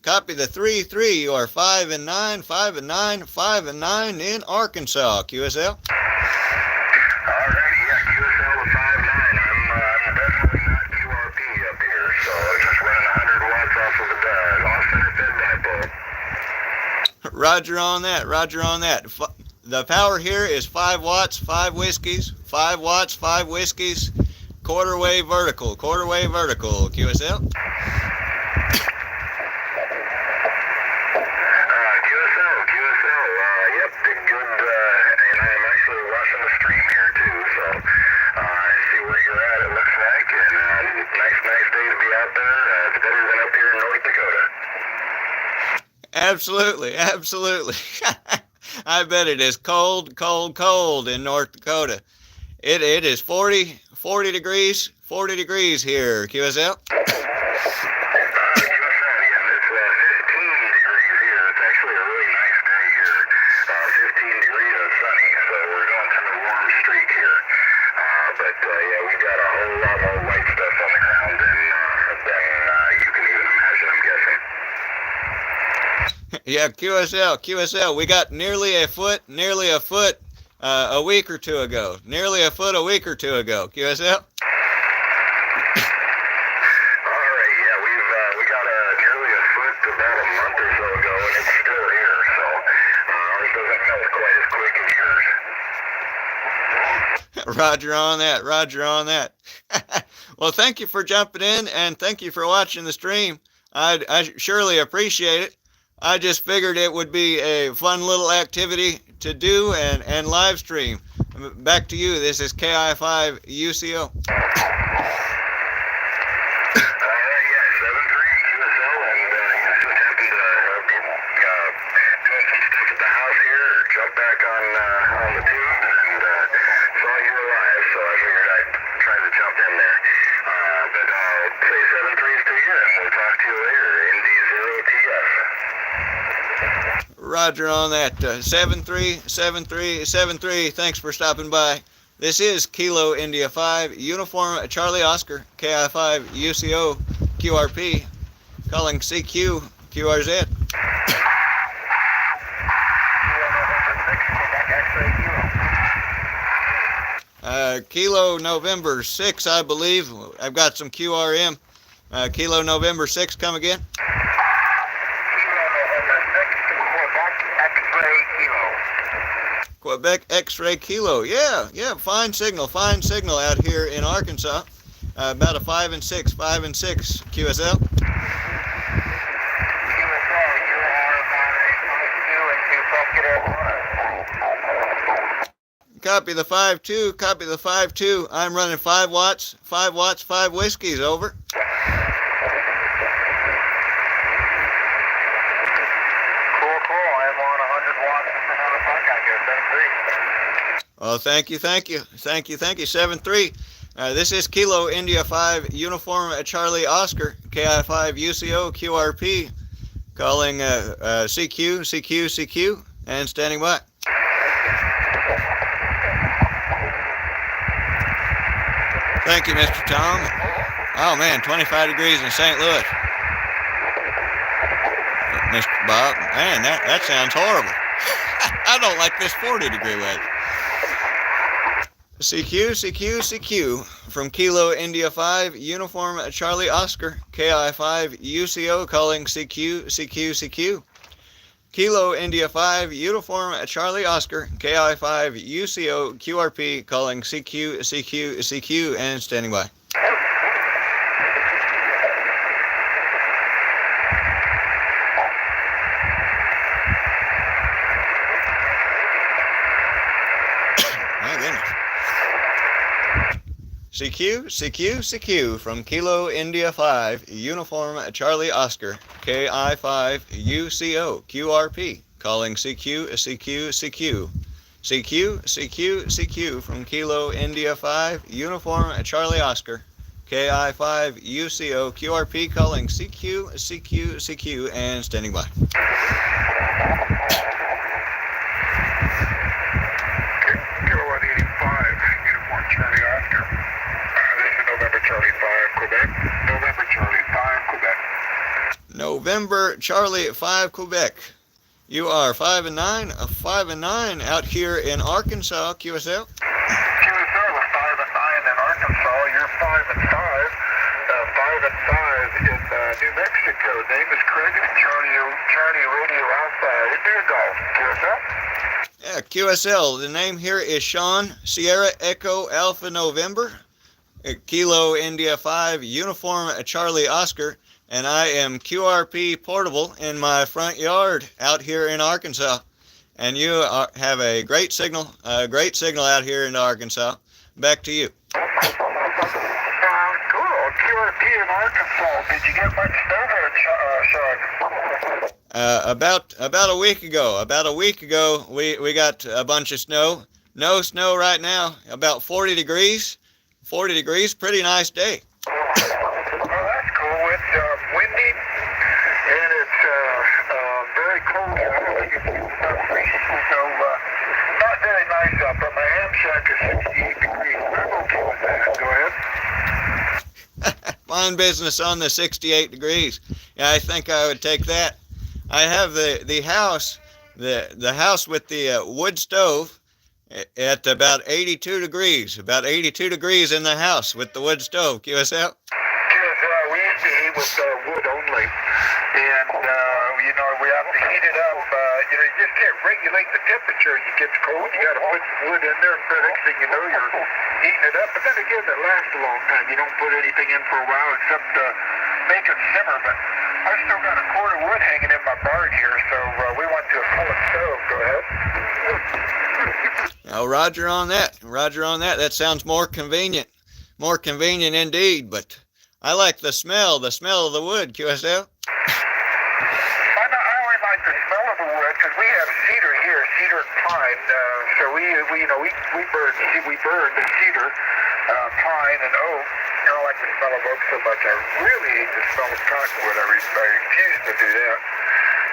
Copy the 3-3. You are 5 and 9, 5 and 9, 5 and 9 in Arkansas. QSL. Alrighty, yeah, QSL with 5.9. I'm definitely not QRP up here, so just running 100 watts off of the off-center fed dipole. Roger on that, roger on that. The power here is 5 watts, 5 whiskeys, 5 watts, 5 whiskeys, quarter wave vertical, QSL. Yep, good, and I'm actually watching the stream here too, so I see where you're at, it looks like, and nice day to be out there. It's better than up here in North Dakota. Absolutely. I bet it is cold in North Dakota. It is 40 degrees here, QSL. Yeah, QSL, we got nearly a foot a week or two ago. QSL. Alright, yeah, we got nearly a foot about a was quite as quick as yours. Roger on that. Roger on that. Well, thank you for jumping in, and thank you for watching the stream. I surely appreciate it. I just figured it would be a fun little activity to do and live stream. Back to you. This is KI5 UCO. Roger on that. 737373. Thanks for stopping by. This is Kilo India 5, Uniform Charlie Oscar, KI5 UCO QRP, calling CQ QRZ. Kilo November 6, I believe. I've got some QRM. Kilo November 6, come again. Quebec X-Ray Kilo. Yeah, fine signal out here in Arkansas. About a 5 and 6 QSL. Copy the 5-2, copy the 5-2. I'm running 5 watts, 5 whiskeys, over. Oh, thank you. 7-3. This is Kilo India 5, Uniform Charlie Oscar, KI5 UCO QRP, calling CQ, and standing by. Thank you, Mr. Tom. Oh man, 25 degrees in St. Louis. Mr. Bob, man, that sounds horrible. I don't like this 40-degree weather. CQ from Kilo India 5, Uniform Charlie Oscar, KI5 UCO, calling CQ. Kilo India 5, Uniform Charlie Oscar, KI5 UCO QRP, calling CQ, and standing by. My goodness. CQ from Kilo India 5, Uniform Charlie Oscar, KI5 UCO QRP, calling CQ from Kilo India 5, Uniform Charlie Oscar, KI5 UCO QRP, calling CQ, and standing by. November Charlie 5 Quebec. You are 5 and 9 out here in Arkansas, QSL. QSL is 5 and 9 in Arkansas. You're 5 and 5. 5 and 5 in New Mexico. Name is Craig. Charlie Radio Alpha. Indigo. QSL. Yeah, QSL. The name here is Sean, Sierra Echo Alpha November, Kilo India 5, Uniform Charlie Oscar, and I am QRP portable in my front yard out here in Arkansas. And you have a great signal out here in Arkansas. Back to you. Cool. QRP in Arkansas. Did you get much snow there, Sean? About a week ago, we got a bunch of snow. No snow right now. About 40 degrees. Pretty nice day. Oh, that's cool. It's windy and it's very cold. I don't think it's about freezing, so not very nice up. But my ham shack is 68 degrees. I'm okay with that. Go ahead. Fine business on the 68 degrees. Yeah, I think I would take that. I have the house with the wood stove at about 82 degrees. About 82 degrees in the house with the wood stove. QSL? Yes, we used to eat with wood only. And, we have to heat it up you know, you just can't regulate the temperature. It gets cold, you got to put some wood in there, and the next thing you know, you're heating it up. But then again, it lasts a long time. You don't put anything in for a while except make it simmer. But I've still got a cord of wood hanging in my barn here, so we went to a pellet stove. Go ahead. Oh, Roger on that. Roger on that. That sounds more convenient. More convenient indeed, but I like the smell of the wood, QSL. I only like the smell of the wood because we have cedar here, cedar and pine. So we burn the cedar, pine, and oak. I don't like the smell of oak so much. I really hate the smell of cottonwood. I refuse to do that.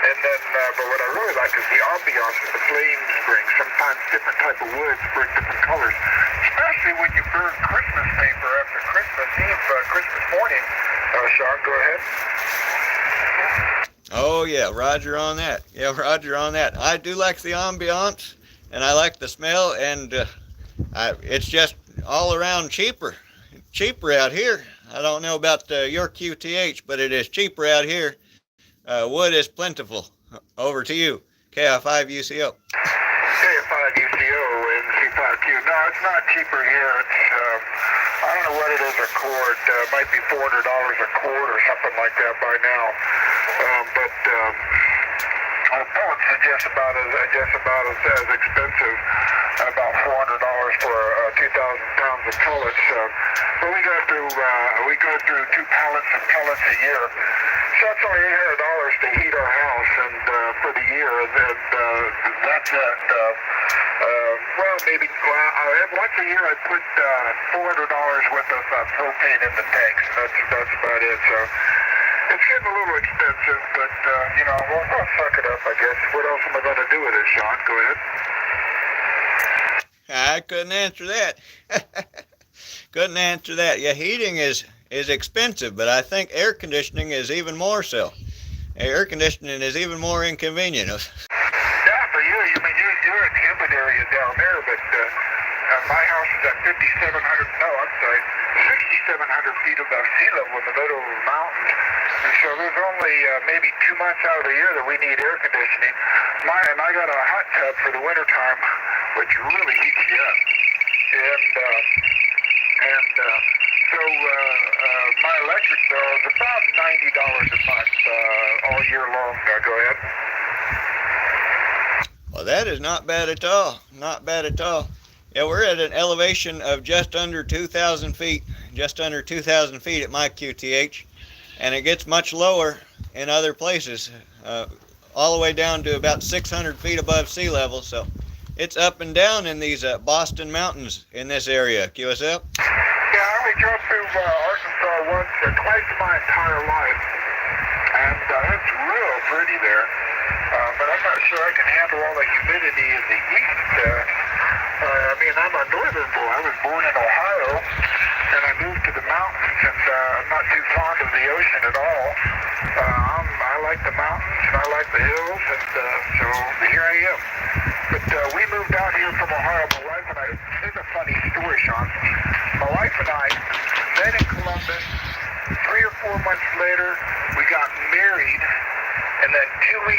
And then, but what I really like is the ambiance that the flames bring. Sometimes different type of woods bring different colors, especially when you burn Christmas paper after Christmas Eve, Christmas morning. Sean, go ahead. Oh yeah, Roger on that. Yeah, Roger on that. I do like the ambiance, and I like the smell, and it's just all around cheaper out here. I don't know about your QTH, but it is cheaper out here. Wood is plentiful. Over to you, KI5UCO. KI5UCO and C5Q. No, it's not cheaper here. It's I don't know what it is a cord. Might be $400 a cord or something like that by now. But pellets are just about as expensive. About $400 for 2,000 pounds of pellets. But we go through 2 pallets of pellets a year. So that's only $800 to heat our house and for the year, and that's it. Once a year I put $400 worth of propane in the tanks, and that's about it. So it's getting a little expensive, but we'll suck it up, I guess. What else am I going to do with it, Sean? Go ahead. I couldn't answer that. Couldn't answer that. Yeah, heating is expensive, but I think air conditioning is even more so. Air conditioning is even more inconvenient. Yeah, for you. I mean, you're in the humid area down there, but my house is at 6,700 feet above sea level in the middle of the mountains. And so there's only maybe 2 months out of the year that we need air conditioning. And I got a hot tub for the winter time, which really heats you up. So my electric bill is about $90 a month all year long. Go ahead. Well, that is not bad at all. Not bad at all. Yeah, we're at an elevation of just under 2,000 feet. Just under 2,000 feet at my QTH. And it gets much lower in other places. All the way down to about 600 feet above sea level. So it's up and down in these Boston mountains in this area, QSL. Yeah, I only drove through Arkansas once or twice in my entire life, and it's real pretty there. But I'm not sure I can handle all the humidity in the east. I'm a northern boy. I was born in Ohio, and I moved to the mountains, and I'm not too fond of the ocean at all. I like the mountains, and I like the hills, and so here I am. But we moved out here from Ohio. My wife and I, here's a funny story, Sean. My wife and I met in Columbus. 3 or 4 months later, we got married. And then 3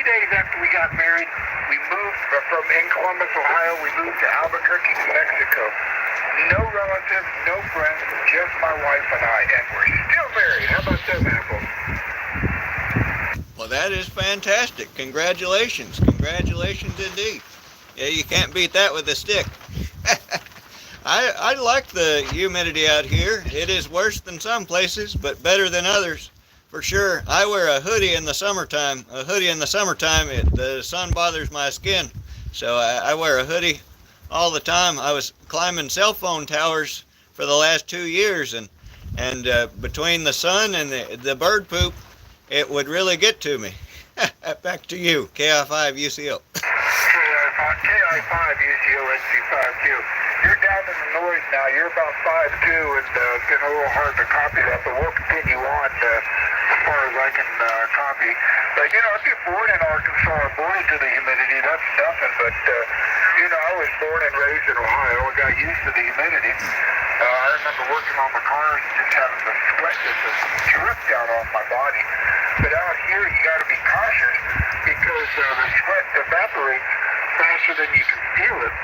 days after we got married, we moved from in Columbus, Ohio, we moved to Albuquerque, New Mexico. No relatives, no friends, just my wife and I, and we're still married. How about them apples? Well, that is fantastic. Congratulations. Congratulations indeed. Yeah, you can't beat that with a stick. I like the humidity out here. It is worse than some places, but better than others, for sure. I wear a hoodie in the summertime. The sun bothers my skin, so I wear a hoodie all the time. I was climbing cell phone towers for the last 2 years, and between the sun and the bird poop, it would really get to me. Back to you, KI5UCO. KI5UCO NC5Q. You're down in the noise now. You're about 5'2", and it's getting a little hard to copy that, but we'll continue on as far as I can copy. But, if you're born in Arkansas or born into the humidity, that's nothing. But, I was born and raised in Ohio. I got used to the humidity. I remember working on the cars and just having the sweat just drip down off my body. But out here, you got to be cautious because because the sweat evaporates faster than you can feel it.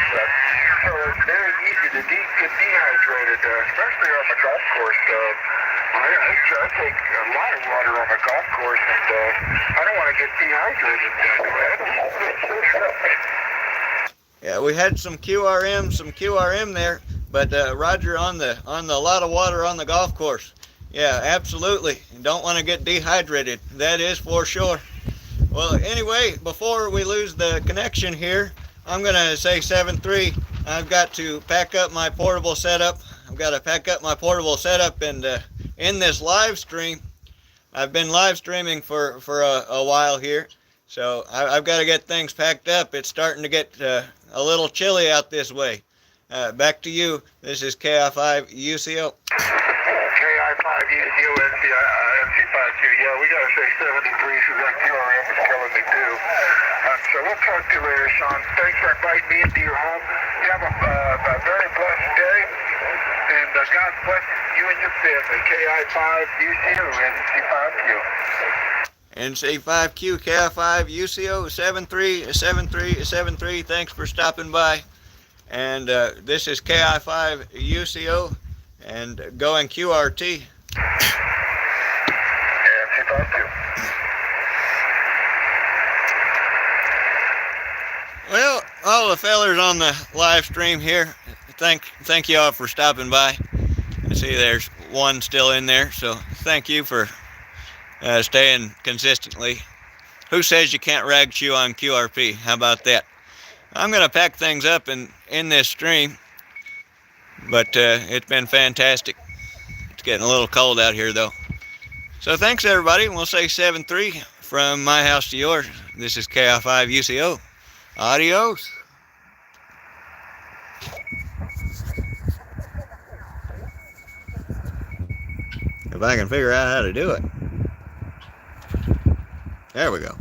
So it's very easy to get dehydrated, especially on the golf course. I take a lot of water on the golf course, and I don't want to get dehydrated. Yeah, we had some QRM there, but Roger on the lot of water on the golf course. Yeah, absolutely. You don't want to get dehydrated. That is for sure. Well, anyway, before we lose the connection here, I'm going to say 7-3. I've got to pack up my portable setup. And in this live stream, I've been live streaming for a while here. So I've got to get things packed up. It's starting to get a little chilly out this way. Back to you. This is KI5 UCO. KI5 UCO MC52. Yeah, we got to say 70 degrees because that QRM is killing me too. So we'll talk to you later, Sean. Thanks for inviting me into your home. You have a very blessed day. And God bless you and your family. KI5 UCO NC5Q, MC52. KI5 UCO 737373. Thanks for stopping by. And this is KI5 UCO and going QRT. MC52. Well, all the fellers on the live stream here, thank you all for stopping by. I see there's one still in there, so thank you for staying consistently. Who says you can't rag chew on QRP? How about that? I'm going to pack things up in this stream, but it's been fantastic. It's getting a little cold out here, though. So thanks, everybody. We'll say 7-3 from my house to yours. This is KI5 UCO. Adios. If I can figure out how to do it. There we go.